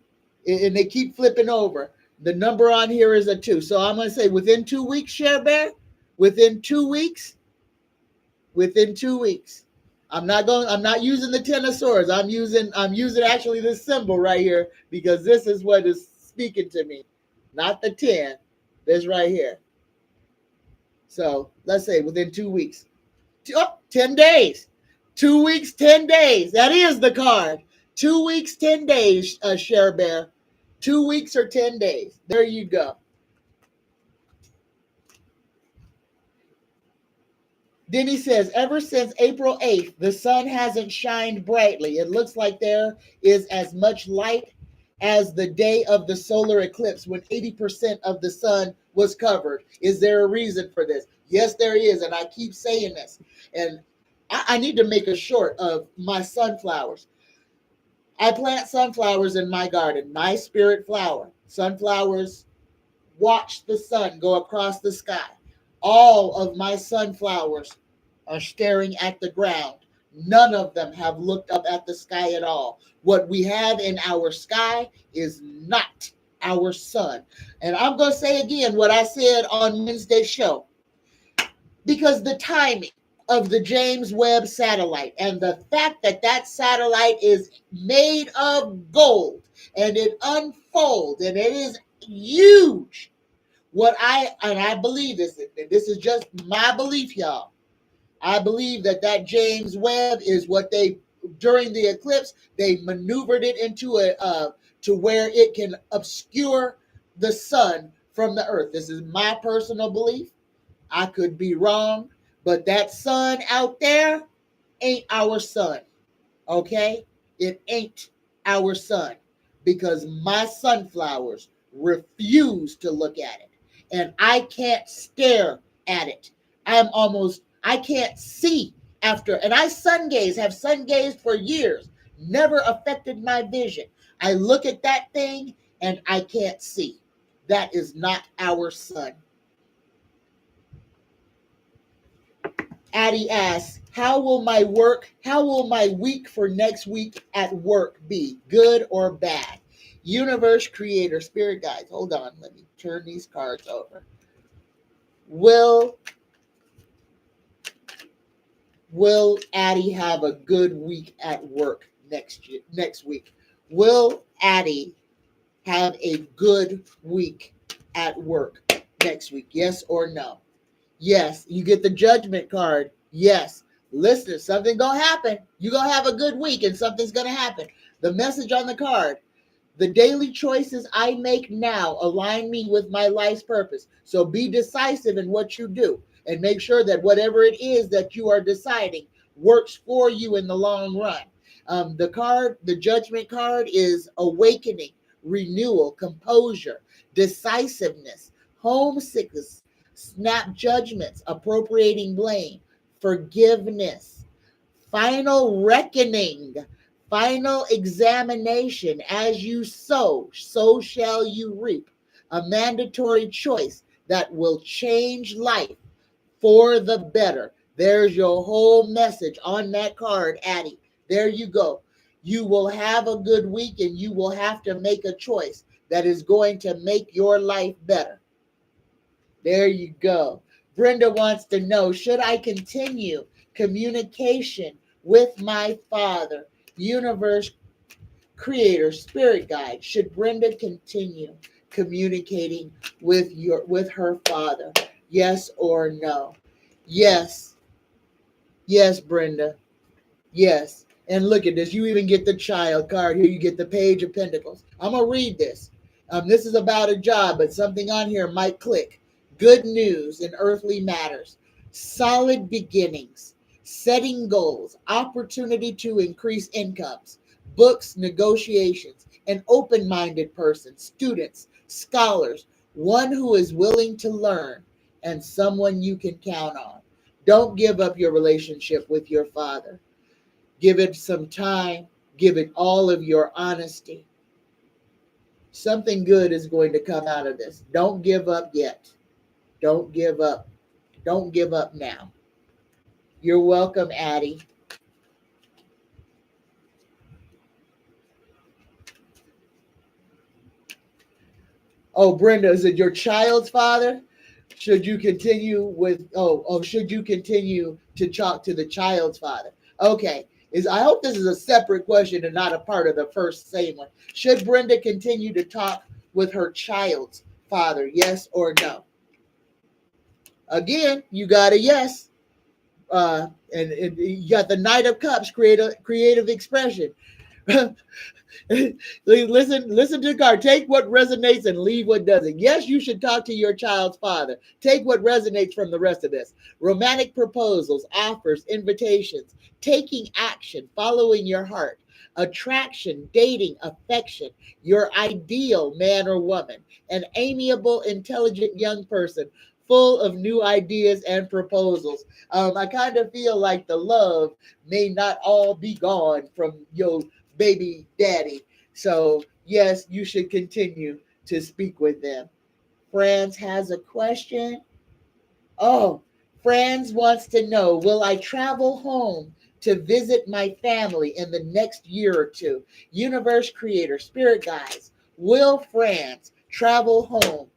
and they keep flipping over. The number on here is a 2, so I'm going to say within 2 weeks, Share Bear. Within 2 weeks. Within 2 weeks. I'm not using the Ten of Swords. I'm using actually this symbol right here because this is what is speaking to me, not the 10. This right here. So let's say within 2 weeks. 10 days. 2 weeks, 10 days. That is the card. 2 weeks, 10 days, Share Bear. 2 weeks or 10 days. There you go. Denny says, ever since April 8th, the sun hasn't shined brightly. It looks like there is as much light as the day of the solar eclipse when 80% of the sun was covered. Is there a reason for this? Yes, there is. And I keep saying this. And I need to make a short of my sunflowers. I plant sunflowers in my garden, my spirit flower. Sunflowers watch the sun go across the sky. All of my sunflowers are staring at the ground. None of them have looked up at the sky at all. What we have in our sky is not our sun. And I'm going to say again what I said on Wednesday's show, because the timing of the James Webb satellite and the fact that that satellite is made of gold and it unfolds and it is huge. I believe this is just my belief, y'all. I believe that that James Webb is what they, during the eclipse, they maneuvered it into to where it can obscure the sun from the earth. This is my personal belief. I could be wrong, but that sun out there ain't our sun. Okay? It ain't our sun, because my sunflowers refuse to look at it. And I can't stare at it. I can't see after. And have sun gazed for years, never affected my vision. I look at that thing and I can't see. That is not our sun. Addie asks, how will my week for next week at work be? Good or bad? Universe, creator, spirit guides. Hold on, let me turn these cards over. Will Addie have a good week at work next week? Will Addie have a good week at work next week? Yes or no? Yes, you get the judgment card. Yes. Listen, something gonna happen. You're gonna have a good week and something's gonna happen. The message on the card: the daily choices I make now align me with my life's purpose. So be decisive in what you do and make sure that whatever it is that you are deciding works for you in the long run. The judgment card is awakening, renewal, composure, decisiveness, homesickness, snap judgments, appropriating blame, forgiveness, final reckoning, final examination. As you sow, so shall you reap. A mandatory choice that will change life for the better. There's your whole message on that card, Addie. There you go. You will have a good week and you will have to make a choice that is going to make your life better. There you go. Brenda wants to know, should I continue communication with my father, universe, creator, spirit guide? Should Brenda continue communicating with her father? Yes or no? Yes. Yes, Brenda. Yes. And look at this. You even get the child card here. You get the Page of Pentacles. I'm going to read this. This is about a job, but something on here might click. Good news in earthly matters. Solid beginnings. Setting goals. Opportunity to increase incomes. Books, negotiations. An open-minded person. Students, scholars. One who is willing to learn. And someone you can count on. Don't give up your relationship with your father. Give it some time. Give it all of your honesty. Something good is going to come out of this. Don't give up yet. Don't give up. Don't give up now. You're welcome, Addie. Oh, Brenda, is it your child's father? Should you continue should you continue to talk to the child's father? Okay. I hope this is a separate question and not a part of the first same one. Should Brenda continue to talk with her child's father? Yes or no? Again, you got a yes. And you got the Knight of Cups, creative expression. Listen to the card. Take what resonates and leave what doesn't. Yes, you should talk to your child's father. Take what resonates from the rest of this. Romantic proposals, offers, invitations, taking action, following your heart, attraction, dating, affection, your ideal man or woman, an amiable, intelligent young person full of new ideas and proposals. I kind of feel like the love may not all be gone from your baby daddy. So, yes, you should continue to speak with them. Franz has a question. Oh, Franz wants to know, will I travel home to visit my family in the next year or two? Universe creator, spirit guides, will Franz travel home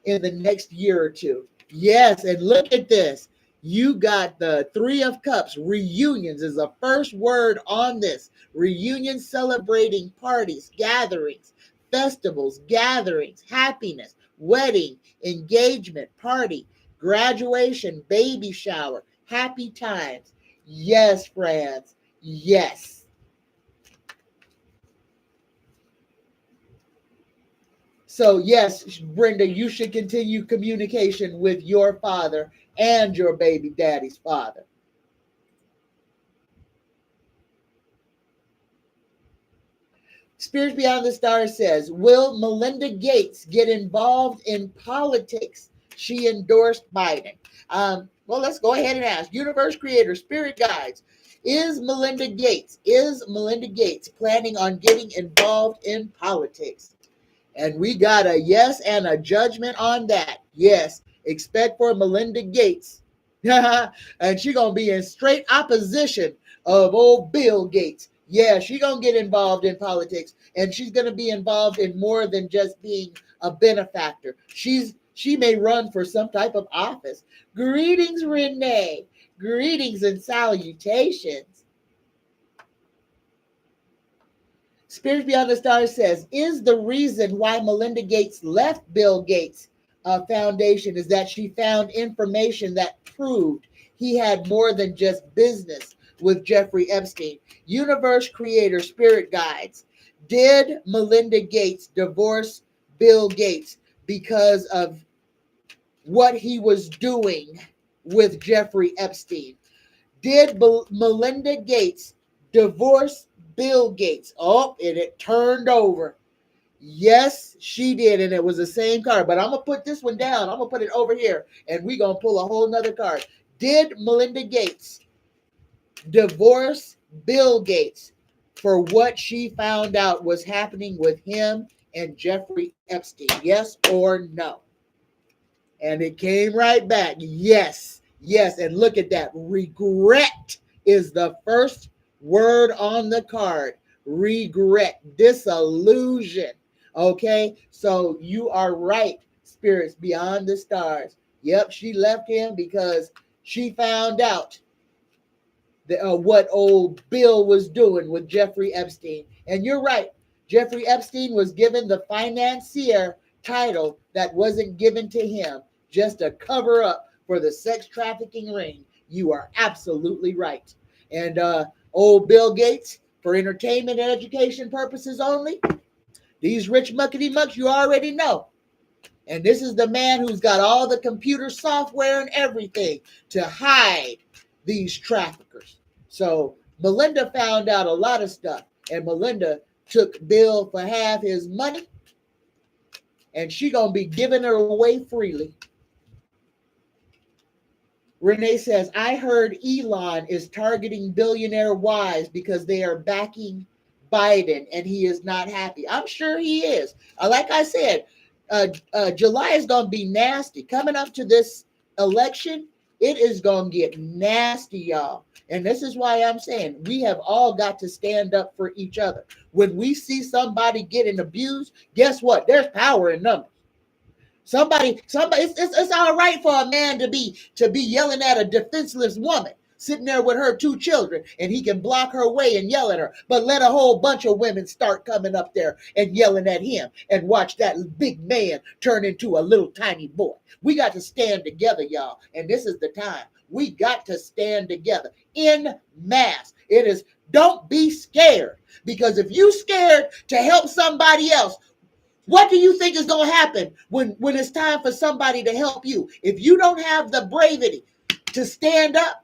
in the next year or two? Yes, and look at this. You got the Three of Cups. Reunions is the first word on this. Reunions celebrating parties, gatherings, festivals, gatherings, happiness, wedding, engagement, party, graduation, baby shower, happy times. Yes, friends. Yes. So, yes, Brenda, you should continue communication with your father and your baby daddy's father. Spirits Beyond the Stars says, will Melinda Gates get involved in politics? She endorsed Biden. Well, let's go ahead and ask. Universe creator, spirit guides, is Melinda Gates planning on getting involved in politics? And we got a yes and a judgment on that. Yes, expect for Melinda Gates. And she going to be in straight opposition of old Bill Gates. Yeah, she going to get involved in politics, and she's going to be involved in more than just being a benefactor. She may run for some type of office. Greetings, Renee. Greetings and salutations. Spirits Beyond the Stars says, is the reason why Melinda Gates left Bill Gates Foundation is that she found information that proved he had more than just business with Jeffrey Epstein. Universe creator, spirit guides, did Melinda Gates divorce Bill Gates because of what he was doing with Jeffrey Epstein? Did Melinda Gates divorce Bill Gates? Oh, and it turned over. Yes, she did, and it was the same card. But I'm going to put this one down. I'm going to put it over here, and we're going to pull a whole nother card. Did Melinda Gates divorce Bill Gates for what she found out was happening with him and Jeffrey Epstein? Yes or no? And it came right back. Yes. Yes. And look at that. Regret is the first word on the card. Regret. Disillusion. Okay. So you are right, spirits beyond the stars. Yep. She left him because she found out what old Bill was doing with Jeffrey Epstein. And you're right. Jeffrey Epstein was given the financier title that wasn't given to him, just a cover up for the sex trafficking ring. You are absolutely right. And old Bill Gates, for entertainment and education purposes only, these rich muckety mucks, you already know. And this is the man who's got all the computer software and everything to hide these traffickers. So Melinda found out a lot of stuff, and Melinda took Bill for half his money, and she gonna be giving it away freely. Renee says, I heard Elon is targeting billionaire wives because they are backing Biden and he is not happy. I'm sure he is. Like I said, July is going to be nasty. Coming up to this election, it is going to get nasty, y'all. And this is why I'm saying we have all got to stand up for each other. When we see somebody getting abused, guess what? There's power in numbers. Somebody, it's all right for a man to be yelling at a defenseless woman sitting there with her two children, and he can block her way and yell at her. But let a whole bunch of women start coming up there and yelling at him, and watch that big man turn into a little tiny boy. We got to stand together, y'all, and this is the time. We got to stand together in mass. It is, don't be scared, because if you scared to help somebody else, what do you think is going to happen when it's time for somebody to help you? If you don't have the bravery to stand up,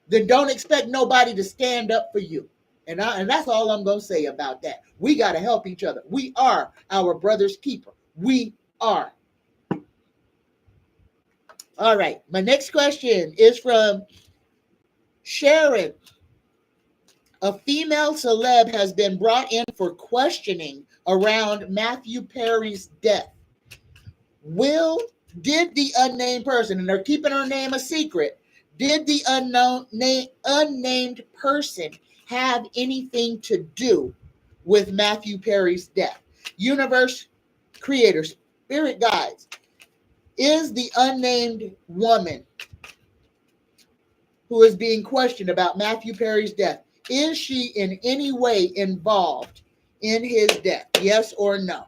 then don't expect nobody to stand up for you. And that's all I'm going to say about that. We got to help each other. We are our brother's keeper. We are. All right. My next question is from Sharon. A female celeb has been brought in for questioning around Matthew Perry's death. Did the unnamed person, and they're keeping her name a secret, did the unnamed person have anything to do with Matthew Perry's death? Universe creator, spirit guides, is the unnamed woman who is being questioned about Matthew Perry's death, is she in any way involved in his death? Yes or no?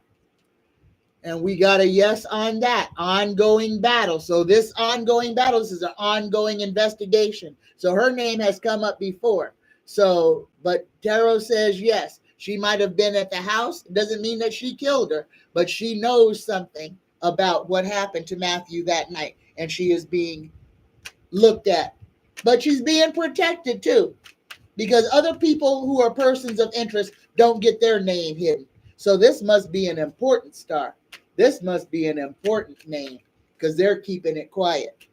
And we got a yes on that. Ongoing battle. So this ongoing battle, this is an ongoing investigation. So her name has come up before. So, but Tarot says yes. She might have been at the house. It doesn't mean that she killed her, but she knows something about what happened to Matthew that night. And she is being looked at. But she's being protected too, because other people who are persons of interest don't get their name hidden. So this must be an important star. This must be an important name because they're keeping it quiet.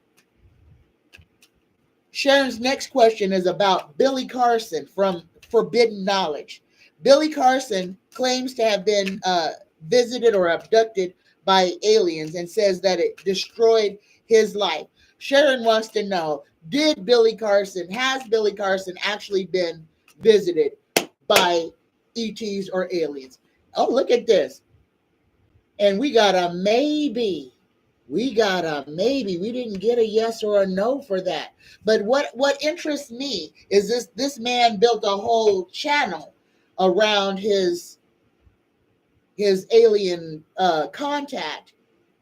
Sharon's next question is about Billy Carson from Forbidden Knowledge. Billy Carson claims to have been visited or abducted by aliens and says that it destroyed his life. Sharon wants to know, has Billy Carson actually been visited by ETs or aliens? Oh, look at this. And we got a maybe. We got a maybe. We didn't get a yes or a no for that. But what interests me is this man built a whole channel around his alien contact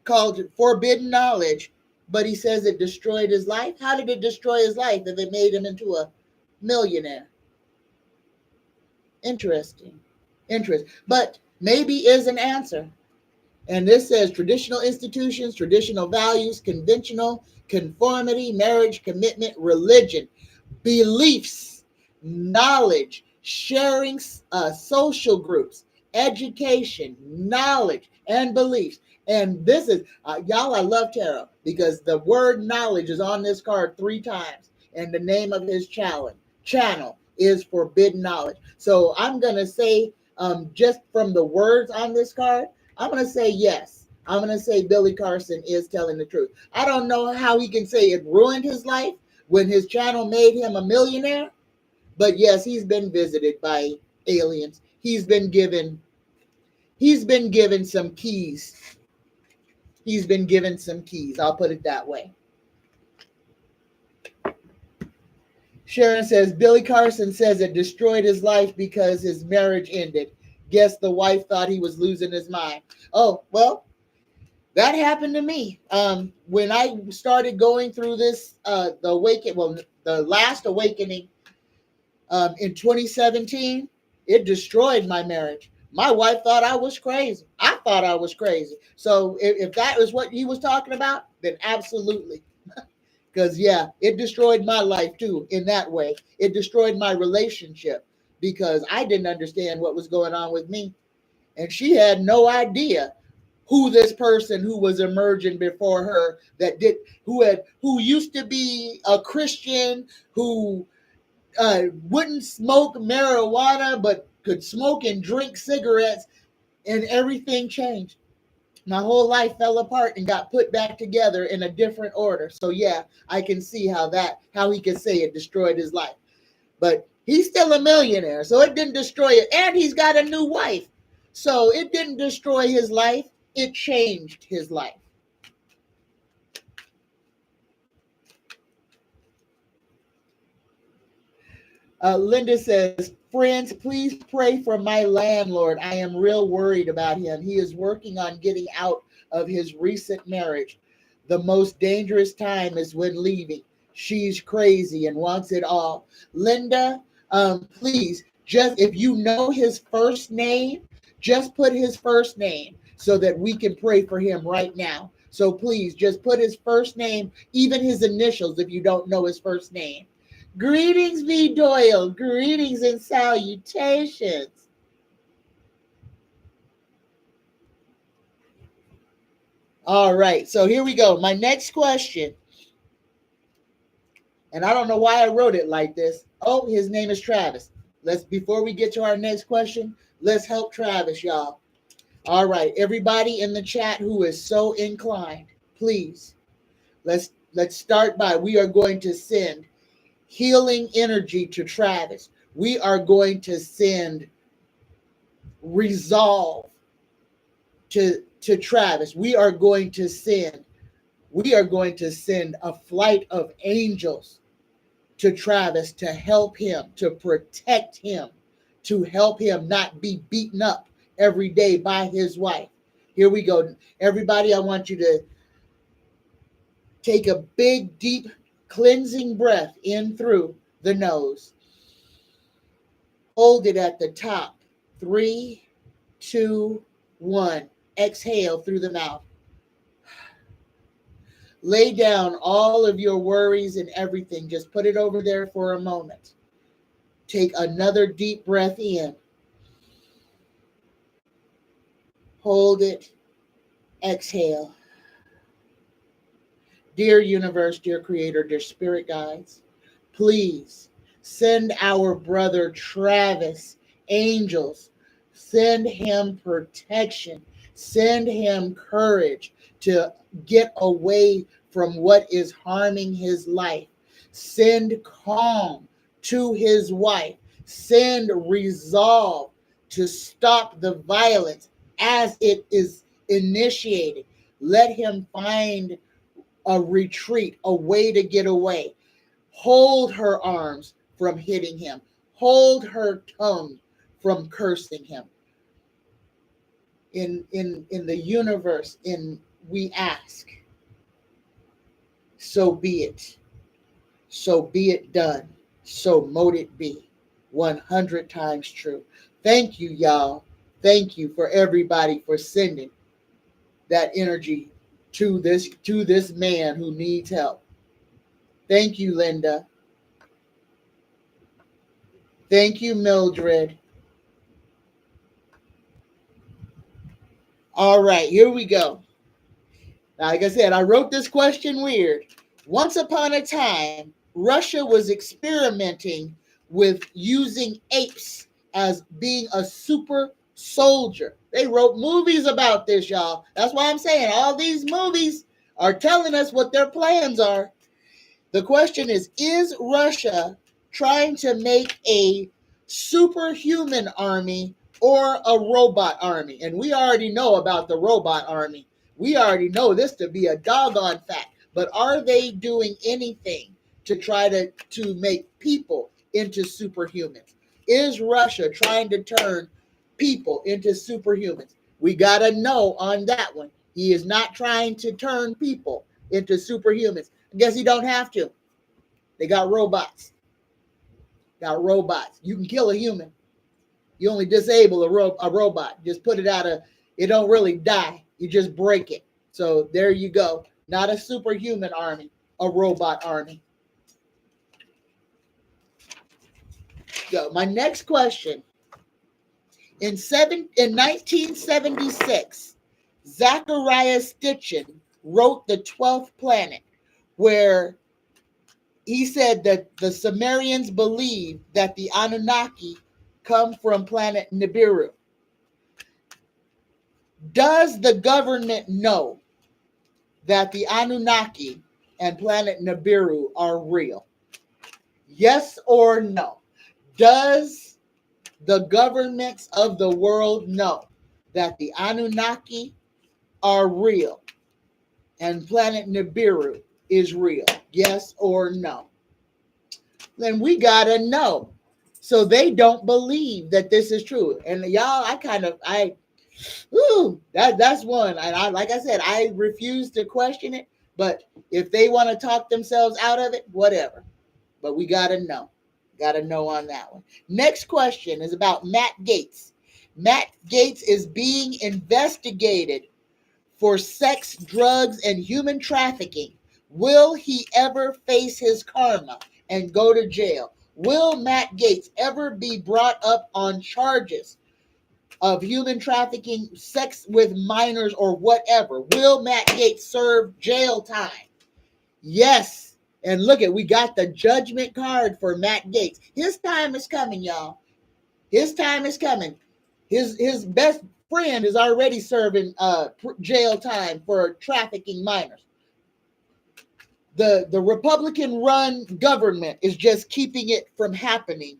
called Forbidden Knowledge, but he says it destroyed his life. How did it destroy his life if it made him into a millionaire? Interesting. But maybe is an answer. And this says traditional institutions, traditional values, conventional conformity, marriage, commitment, religion, beliefs, knowledge, sharing, social groups, education, knowledge, and beliefs. And this is, y'all, I love tarot because the word knowledge is on this card 3 times. And the name of his channel is Forbidden Knowledge. So I'm going to say, just from the words on this card, I'm going to say yes. I'm going to say Billy Carson is telling the truth. I don't know how he can say it ruined his life when his channel made him a millionaire. But yes, he's been visited by aliens. He's been given some keys. He's been given some keys. I'll put it that way. Sharon says, Billy Carson says it destroyed his life because his marriage ended. Guess the wife thought he was losing his mind. Oh, well, that happened to me. When I started going through this, the last awakening in 2017, it destroyed my marriage. My wife thought I was crazy. I thought I was crazy. So if that was what he was talking about, then absolutely. Because, yeah, it destroyed my life, too, in that way. It destroyed my relationship because I didn't understand what was going on with me. And she had no idea who this person who was emerging before her who used to be a Christian, who wouldn't smoke marijuana, but could smoke and drink cigarettes, and everything changed. My whole life fell apart and got put back together in a different order. So yeah, I can see how he could say it destroyed his life. But he's still a millionaire, so it didn't destroy it. And he's got a new wife. So it didn't destroy his life. It changed his life. Linda says, friends, please pray for my landlord. I am real worried about him. He is working on getting out of his recent marriage. The most dangerous time is when leaving. She's crazy and wants it all. Linda, please, just if you know his first name, just put his first name so that we can pray for him right now. So please just put his first name, even his initials if you don't know his first name. Greetings, V. Doyle. Greetings and salutations. All right, so here we go. My next question And I don't know why I wrote it like this. Oh, his name is Travis. Before we get to our next question, let's help Travis, y'all. All right, everybody in the chat who is so inclined, please, let's start by, we are going to send healing energy to Travis. We are going to send resolve to Travis. We are going to send a flight of angels to Travis to help him, to protect him, to help him not be beaten up every day by his wife. Here we go. Everybody, I want you to take a big, deep, cleansing breath in through the nose. Hold it at the top. 3, 2, 1. Exhale through the mouth. Lay down all of your worries and everything. Just put it over there for a moment. Take another deep breath in. Hold it. Exhale. Dear universe, dear creator, dear spirit guides, please send our brother Travis angels. Send him protection. Send him courage to get away from what is harming his life. Send calm to his wife. Send resolve to stop the violence as it is initiated. Let him find a retreat, a way to get away. Hold her arms from hitting him. Hold her tongue from cursing him. In the universe, we ask, so be it. So be it done. So mote it be. 100 times true. Thank you, y'all. Thank you for everybody for sending that energy to this man who needs help. Thank you, Linda. Thank you, Mildred. All right, here we go. Now, like I said, I wrote this question weird. Once upon a time, Russia was experimenting with using apes as being a super soldier. They wrote movies about this, y'all. That's why I'm saying all these movies are telling us what their plans are. The question is Russia trying to make a superhuman army or a robot army? And we already know about the robot army. We already know this to be a doggone fact. But are they doing anything to try to make people into superhumans? Is Russia trying to turn people into superhumans? We got to know on that one. He is not trying to turn people into superhumans. I guess he don't have to. They got robots. Got robots. You can kill a human. You only disable a robot. Just put it out of, it don't really die. You just break it. So there you go. Not a superhuman army, a robot army. So my next question. In 1976, Zachariah Stitchin wrote The 12th Planet, where he said that the Sumerians believed that the Anunnaki come from planet Nibiru. Does the government know that the Anunnaki and planet Nibiru are real? Yes or no? Does the governments of the world know that the Anunnaki are real and planet Nibiru is real? Yes or no? Then we gotta know. So they don't believe that this is true. And y'all, that's one. And I, like I said, I refuse to question it. But if they want to talk themselves out of it, whatever. But we gotta know. Gotta know on that one. Next question is about Matt Gaetz. Matt Gaetz is being investigated for sex, drugs, and human trafficking. Will he ever face his karma and go to jail? Will Matt Gaetz ever be brought up on charges of human trafficking, sex with minors, or whatever? Will Matt Gaetz serve jail time? Yes, And look at, we got the judgment card for Matt Gaetz. His time is coming, y'all. His time is coming. His best friend is already serving jail time for trafficking minors. The Republican run government is just keeping it from happening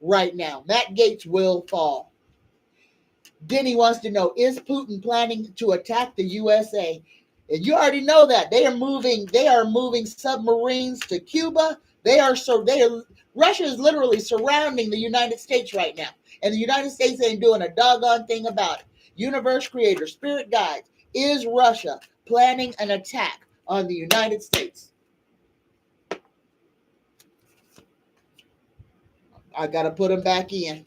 right now. Matt Gaetz will fall. Denny wants to know, is Putin planning to attack the USA? And you already know that. They are moving submarines to Cuba. Russia is literally surrounding the United States right now. And the United States ain't doing a doggone thing about it. Universe creator, spirit guides, is Russia planning an attack on the United States? I got to put them back in.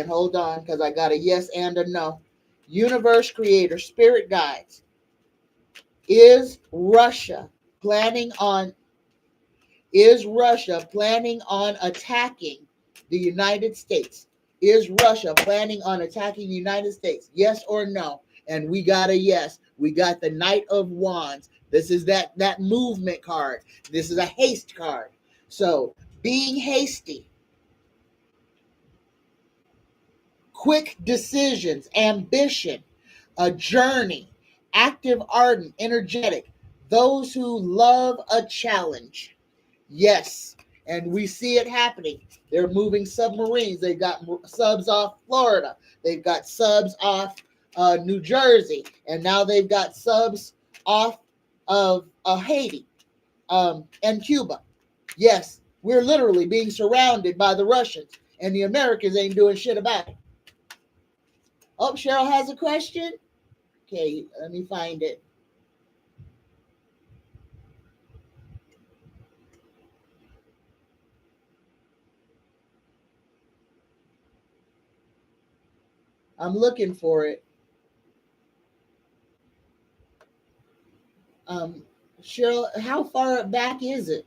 Hold on, because I got a yes and a no. Universe creator, spirit guides, is Russia planning on attacking the United States? Is Russia planning on attacking the United States? Yes or no? And we got a yes. We got the Knight of Wands. This is that movement card. This is a haste card. So being hasty, quick decisions, ambition, a journey, active, ardent, energetic, those who love a challenge. Yes, and we see it happening. They're moving submarines. They've got subs off Florida. They've got subs off New Jersey. And now they've got subs off of Haiti and Cuba. Yes, we're literally being surrounded by the Russians, and the Americans ain't doing shit about it. Oh, Cheryl has a question? Okay, let me find it. I'm looking for it. Cheryl, how far back is it?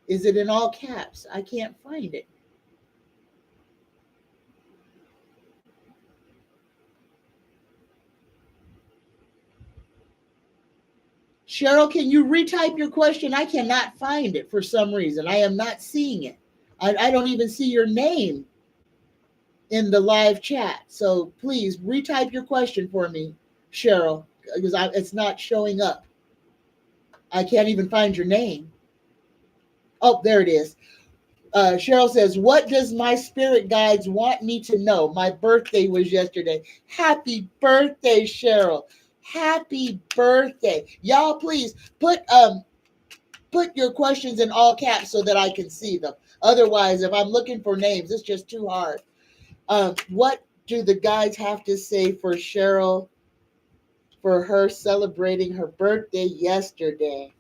Is it in all caps? I can't find it. Cheryl, can you retype your question? I cannot find it for some reason. I am not seeing it. I don't even see your name in the live chat. So please retype your question for me, Cheryl, because it's not showing up. I can't even find your name. Oh, there it is. Cheryl says, what does my spirit guides want me to know? My birthday was yesterday. Happy birthday, Cheryl. Happy birthday. Y'all, please put your questions in all caps so that I can see them. Otherwise, if I'm looking for names, it's just too hard. What do the guides have to say for Cheryl for her celebrating her birthday yesterday?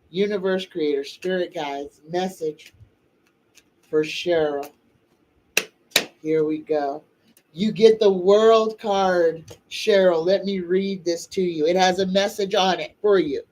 Universe creator, spirit guides, message for Cheryl. Here we go. You get the world card, Cheryl. Let me read this to you. It has a message on it for you.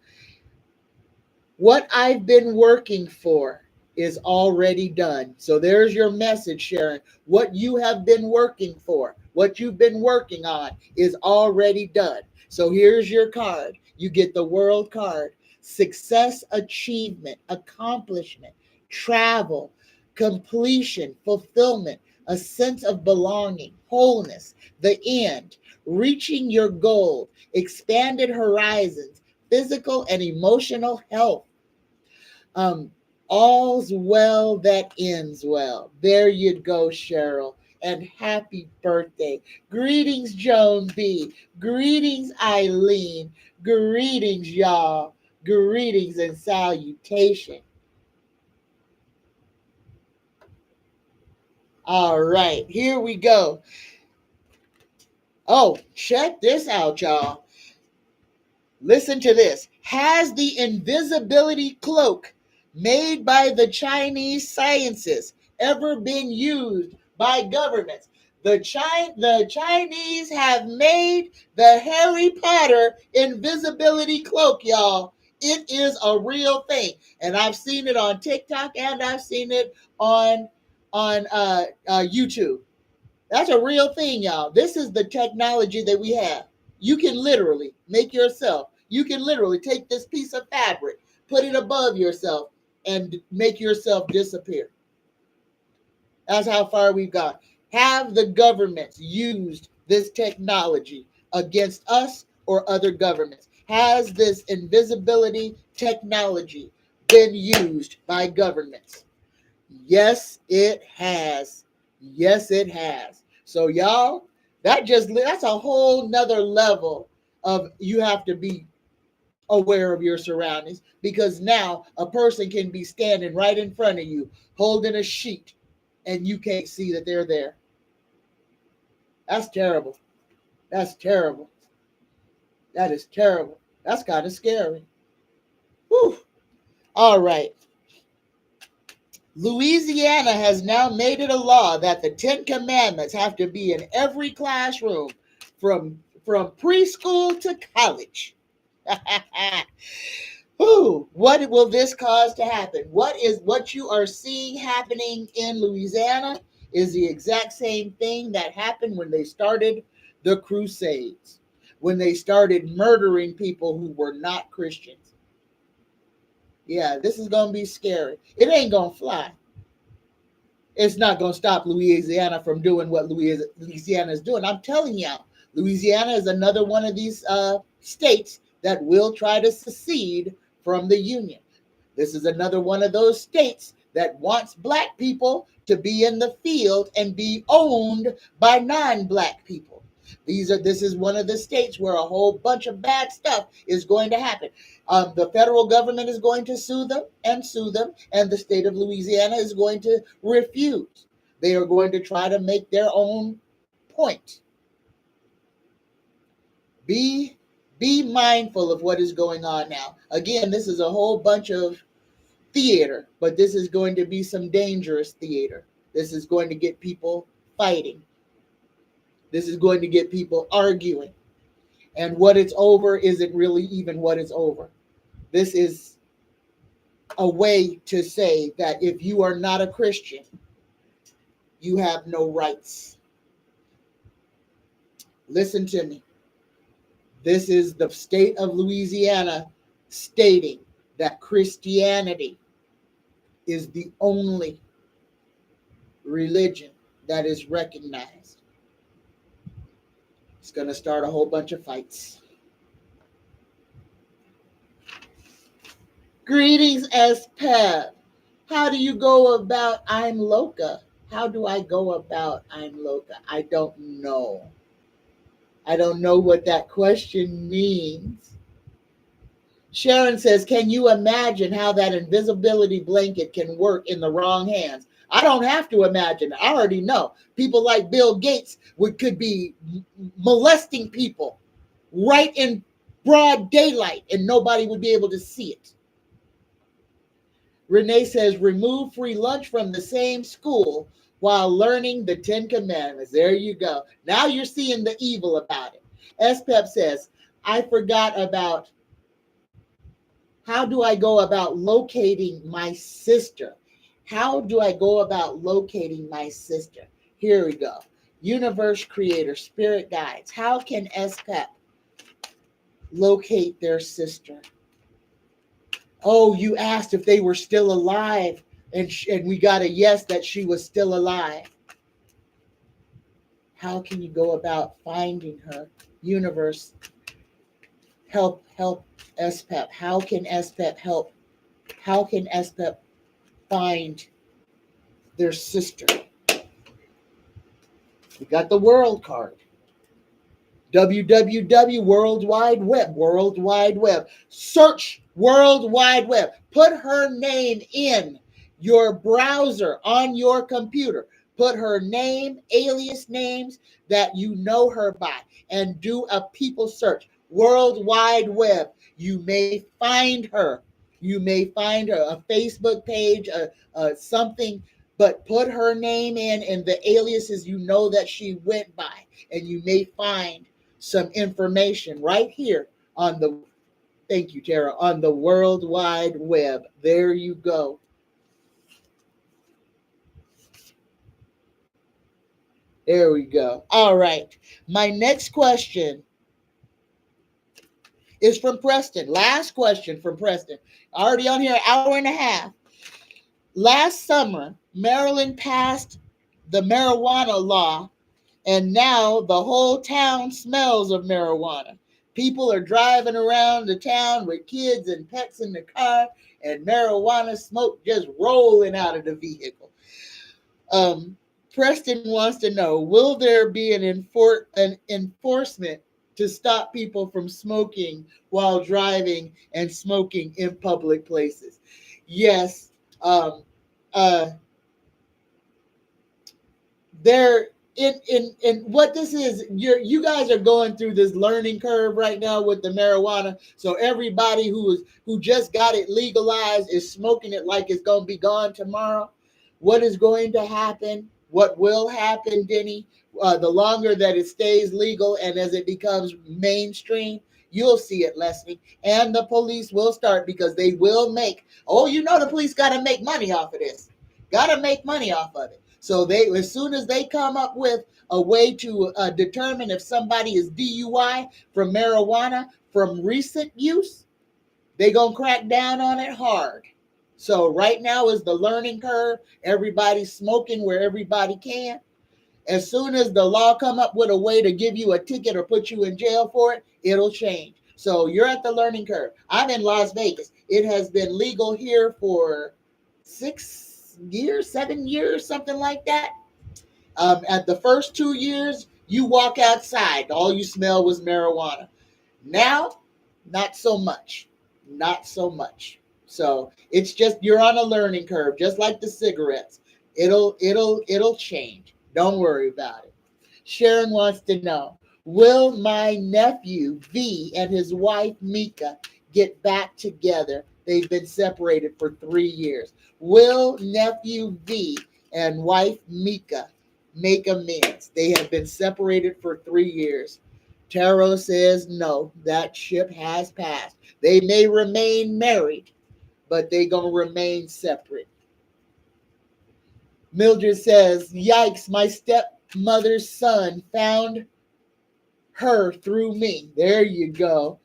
What I've been working for is already done. So there's your message, Sharon. What you have been working for, what you've been working on is already done. So here's your card. You get the world card. Success, achievement, accomplishment, travel, completion, fulfillment, a sense of belonging, wholeness, the end, reaching your goal, expanded horizons, physical and emotional health. All's well that ends well. There you go, Cheryl. And happy birthday. Greetings, Joan B. Greetings, Eileen. Greetings, y'all. Greetings and salutation. All right, here we go. Oh, check this out, y'all. Listen to this. Has the invisibility cloak made by the Chinese scientists ever been used by governments? The Chinese have made the Harry Potter invisibility cloak, y'all. It is a real thing. And I've seen it on TikTok and I've seen it on YouTube. That's a real thing, y'all. This is the technology that we have. You can literally make yourself. You can literally take this piece of fabric, Put it above yourself and make yourself disappear. That's how far we've gone. Have the governments used this technology against us or other governments? Has this invisibility technology been used by governments? Yes, it has. Yes, it has. So y'all, that's a whole nother level of you have to be aware of your surroundings, because now a person can be standing right in front of you holding a sheet and you can't see that they're there. That's terrible. That's terrible. That is terrible. That's kind of scary. Whew. All right. Louisiana has now made it a law that the Ten Commandments have to be in every classroom from preschool to college. Ooh, what will this cause to happen? What you are seeing happening in Louisiana is the exact same thing that happened when they started the Crusades, when they started murdering people who were not Christians. Yeah, this is going to be scary. It ain't going to fly. It's not going to stop Louisiana from doing what Louisiana is doing. I'm telling y'all, Louisiana is another one of these states that will try to secede from the Union. This is another one of those states that wants black people to be in the field and be owned by non-black people. This is one of the states where a whole bunch of bad stuff is going to happen. The federal government is going to sue them, and the state of Louisiana is going to refuse. They are going to try to make their own point. Be mindful of what is going on now. Again, this is a whole bunch of theater, but this is going to be some dangerous theater. This is going to get people fighting. This is going to get people arguing. And what it's over isn't really even what it's over. This is a way to say that if you are not a Christian, you have no rights. Listen to me. This is the state of Louisiana stating that Christianity is the only religion that is recognized. It's going to start a whole bunch of fights. Greetings, SPEP. How do you go about I'm Loca? How do I go about I'm Loca? I don't know. I don't know what that question means. Sharon says, can you imagine how that invisibility blanket can work in the wrong hands? I don't have to imagine. I already know. People like Bill Gates could be molesting people right in broad daylight and nobody would be able to see it. Renee says, remove free lunch from the same school while learning the 10 Commandments. There you go. Now you're seeing the evil about it. SPEP says, I forgot about how do I go about locating my sister? How do I go about locating my sister? Here we go. Universe creator, spirit guides. How can SPEP locate their sister? Oh, you asked if they were still alive, and we got a yes that she was still alive. How can you go about finding her? Universe, help SPEP. How can SPEP help? How can SPEP find their sister? We got the world card. www. World Wide Web. World Wide Web. Search World Wide Web. Put her name in your browser on your computer. Put her name, alias names that you know her by, and do a people search. World Wide Web. You may find her. You may find her, a Facebook page, something, but put her name in and the aliases you know that she went by, and you may find some information right here on the, thank you, Tara, on the World Wide Web. There you go. There we go. All right. My next question is from Preston. Last question from Preston. Already on here, an hour and a half. Last summer, Maryland passed the marijuana law, and now the whole town smells of marijuana. People are driving around the town with kids and pets in the car, and marijuana smoke just rolling out of the vehicle. Um, Preston wants to know, will there be an enforcement to stop people from smoking while driving and smoking in public places? Yes. Um, uh, there in what this is, you guys are going through this learning curve right now with the marijuana. So everybody who just got it legalized is smoking it like it's going to be gone tomorrow. What is going to happen, what will happen, Denny, the longer that it stays legal and as it becomes mainstream, you'll see it lessening, and the police will start, because they will make, the police got to make money off of this, got to make money off of it. So they, as soon as they come up with a way to determine if somebody is DUI from marijuana from recent use, they gonna crack down on it hard. So right now is the learning curve. Everybody's smoking where everybody can. As soon as the law come up with a way to give you a ticket or put you in jail for it, it'll change. So you're at the learning curve. I'm in Las Vegas. It has been legal here for 6 years, 7 years, something like that. At the first 2 years, you walk outside, all you smell was marijuana. Now, not so much. Not so much. So it's just, you're on a learning curve, just like the cigarettes. It'll change. Don't worry about it. Sharon wants to know, will my nephew V and his wife Mika get back together? They've been separated for 3 years. Will nephew V and wife Mika make amends? They have been separated for 3 years. Tarot says no, that ship has passed. They may remain married, but they gonna remain separate. Mildred says, yikes, my stepmother's son found her through me. There you go.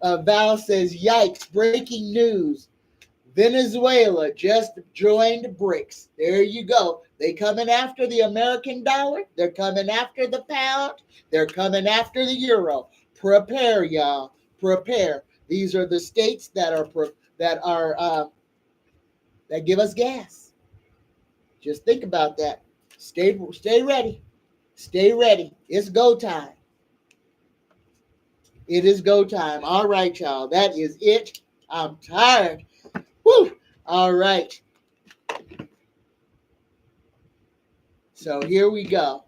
Val says, yikes, breaking news. Venezuela just joined BRICS. There you go. They coming after the American dollar. They're coming after the pound. They're coming after the euro. Prepare, y'all. Prepare. These are the states that give us gas. Just think about that. Stay ready. Stay ready. It's go time. It is go time. All right, y'all. That is it. I'm tired. Whew. All right. So here we go.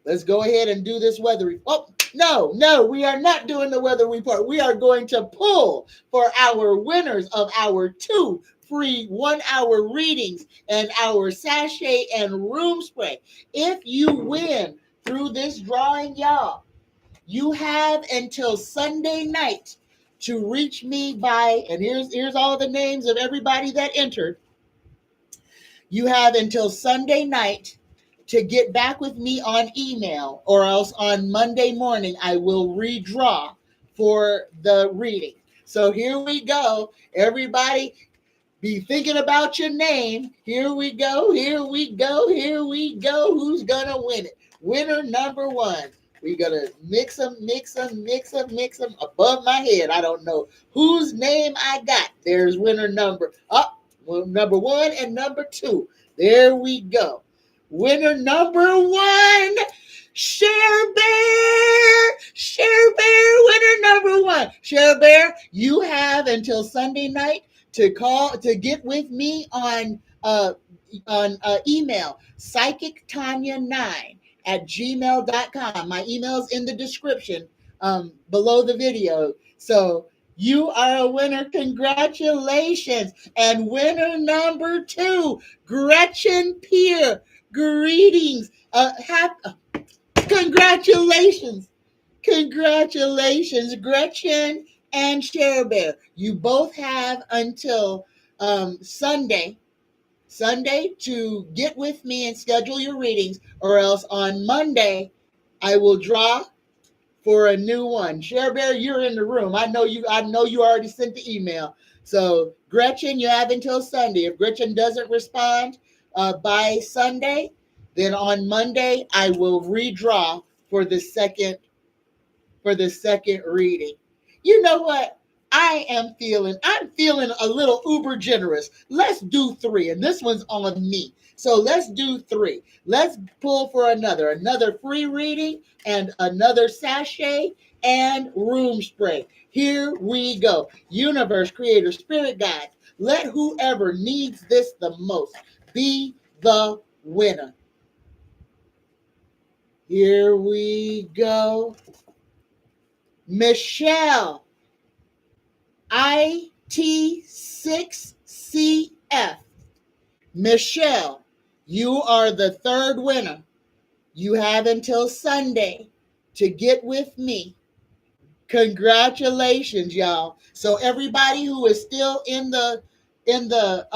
Let's go ahead and do this weather report. Oh, no, we are not doing the weather report. We are going to pull for our winners of our 2 free 1-hour readings and our sachet and room spray. If you win through this drawing, y'all, you have until Sunday night to reach me by, and here's all the names of everybody that entered. You have until Sunday night to get back with me on email, or else on Monday morning I will redraw for the reading. So here we go. Everybody be thinking about your name. Here we go. Here we go. Here we go. Who's gonna win it? Winner number 1. We're going to mix them above my head. I don't know whose name I got. There's winner number 1 and number 2. There we go. Winner number 1, Share Bear. Share Bear, winner number 1. Share Bear, you have until Sunday night to get with me on email, psychictanya9@gmail.com. My email's in the description below the video. So you are a winner. Congratulations. And winner number 2, Gretchen Peer. Greetings. Congratulations. Congratulations, Gretchen and Share Bear. You both have until Sunday to get with me and schedule your readings, or else on Monday I will draw for a new one. Cher Bear, you're in the room. I know you. I know you already sent the email. So Gretchen, you have until Sunday. If Gretchen doesn't respond by Sunday, then on Monday I will redraw for the second reading. You know what? I'm feeling a little uber generous. Let's do three. And this one's on me. So let's do three. Let's pull for another free reading and another sachet and room spray. Here we go. Universe, creator, spirit guides. Let whoever needs this the most be the winner. Here we go. Michelle, IT6CF. Michelle, you are the third winner. You have until Sunday to get with me. Congratulations, y'all. So everybody who is still in the in the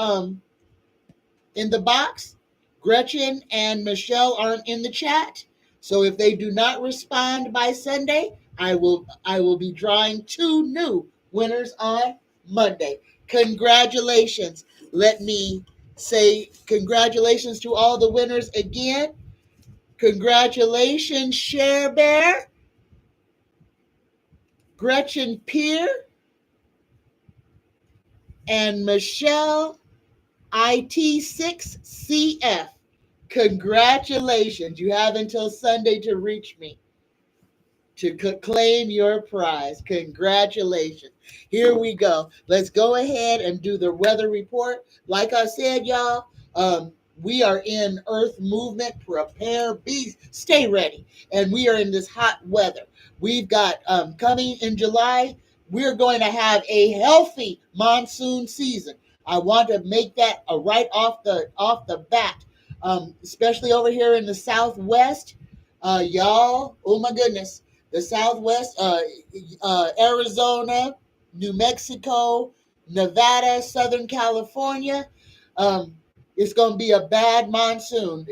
box, Gretchen and Michelle aren't in the chat. So if they do not respond by Sunday, I will be drawing two new winners on Monday. Congratulations. Let me say congratulations to all the winners again. Congratulations, Cher Bear, Gretchen Peer, and Michelle IT6CF. Congratulations. You have until Sunday to reach me to claim your prize. Congratulations. Here we go. Let's go ahead and do the weather report. Like I said, y'all, we are in earth movement. Prepare, be, stay ready. And we are in this hot weather. We've got coming in July, we're going to have a healthy monsoon season. I want to make that right off the bat, especially over here in the Southwest. Y'all, oh my goodness, the Southwest, Arizona, New Mexico, Nevada, Southern California. It's going to be a bad monsoon.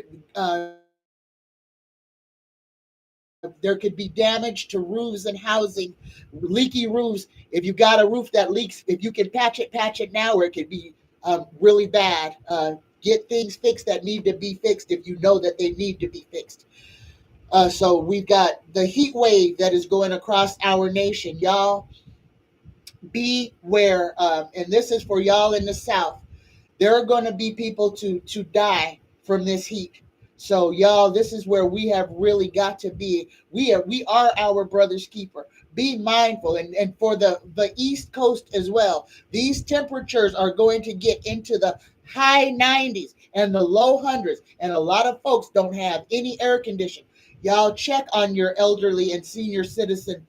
There could be damage to roofs and housing, leaky roofs. If you got a roof that leaks, if you can patch it now, or it could be really bad. Get things fixed that need to be fixed if you know that they need to be fixed. So we've got the heat wave that is going across our nation. Y'all beware. And this is for y'all in the South. There are going to be people to die from this heat. So y'all, this is where we have really got to be. We are our brother's keeper. Be mindful, and for the East Coast as well. These temperatures are going to get into the high 90s and the low hundreds, and a lot of folks don't have any air conditioning. Y'all check on your elderly and senior citizen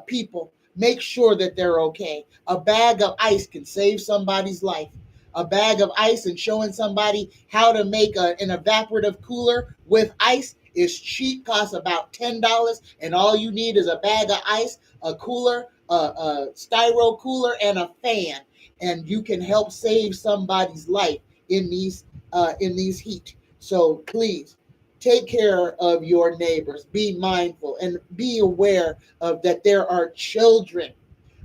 people. Make sure that they're okay. A bag of ice can save somebody's life. A bag of ice and showing somebody how to make an evaporative cooler with ice is cheap, costs about $10, and all you need is a bag of ice, a cooler, a styro cooler, and a fan, and you can help save somebody's life in these heat. So please take care of your neighbors. Be mindful and be aware of that there are children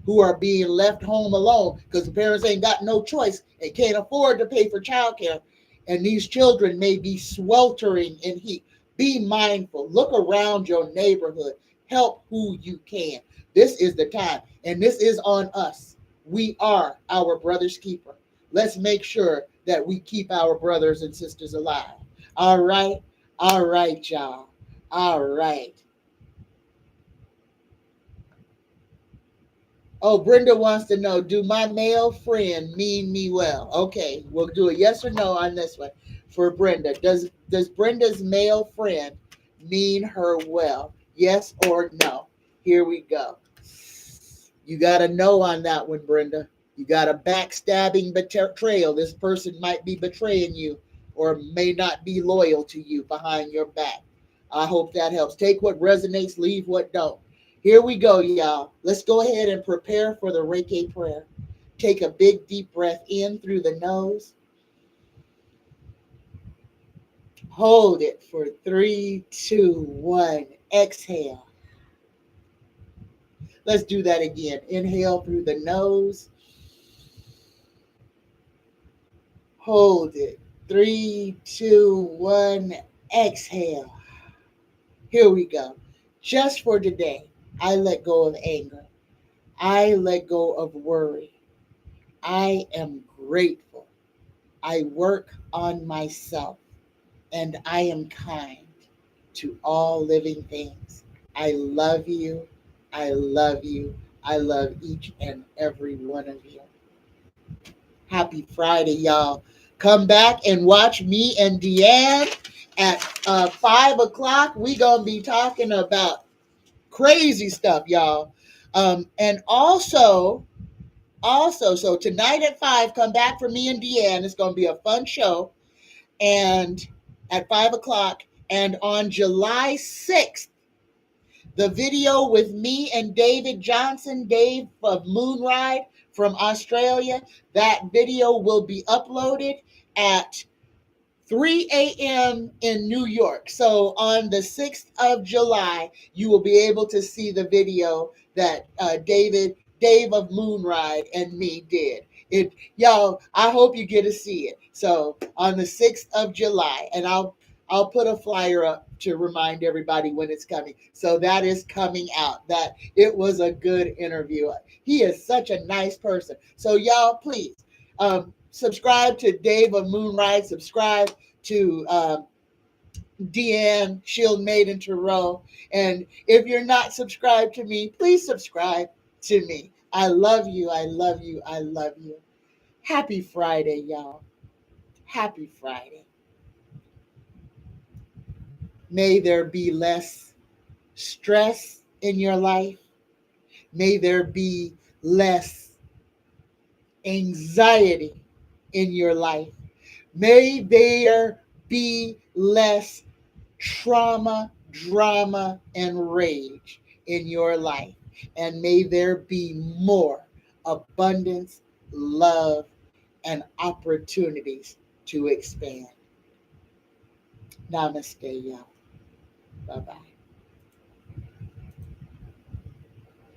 who are being left home alone because the parents ain't got no choice and can't afford to pay for childcare. And these children may be sweltering in heat. Be mindful. Look around your neighborhood. Help who you can. This is the time, and this is on us. We are our brother's keeper. Let's make sure that we keep our brothers and sisters alive. All right. All right, y'all. All right. Oh, Brenda wants to know, do my male friend mean me well? Okay, we'll do a yes or no on this one for Brenda. Does Brenda's male friend mean her well? Yes or no? Here we go. You got a no on that one, Brenda. You got a backstabbing betrayal. This person might be betraying you or may not be loyal to you behind your back. I hope that helps. Take what resonates, leave what don't. Here we go, y'all. Let's go ahead and prepare for the Reiki prayer. Take a big, deep breath in through the nose. Hold it for 3, 2, 1. Exhale. Let's do that again. Inhale through the nose. Hold it. 3, 2, 1. Exhale. Here we go. Just for today, I let go of anger. I let go of worry. I am grateful. I work on myself, and I am kind to all living things. I love you. I love you. I love each and every one of you. Happy Friday, y'all. Come back and watch me and Deanne at 5 o'clock. We going to be talking about crazy stuff, y'all. And also, so tonight at 5, come back for me and Deanne. It's going to be a fun show. And at 5 o'clock. And on July 6th, the video with me and David Johnson, Dave of Moonride from Australia, that video will be uploaded at 3 a.m. in New York. So on the 6th of July, you will be able to see the video that Dave of Moonride and me did. Y'all, I hope you get to see it. So on the 6th of July, and I'll put a flyer up to remind everybody when it's coming. So that is coming out. That it was a good interview. He is such a nice person. So y'all, please subscribe to Dave of Moonride. Subscribe to Deanne Shield Maiden Terrell. And if you're not subscribed to me, please subscribe to me. I love you. I love you. I love you. Happy Friday, y'all. Happy Friday. May there be less stress in your life. May there be less anxiety in your life. May there be less trauma, drama, and rage in your life. And may there be more abundance, love, and opportunities to expand. Namaste, y'all. Bye-bye.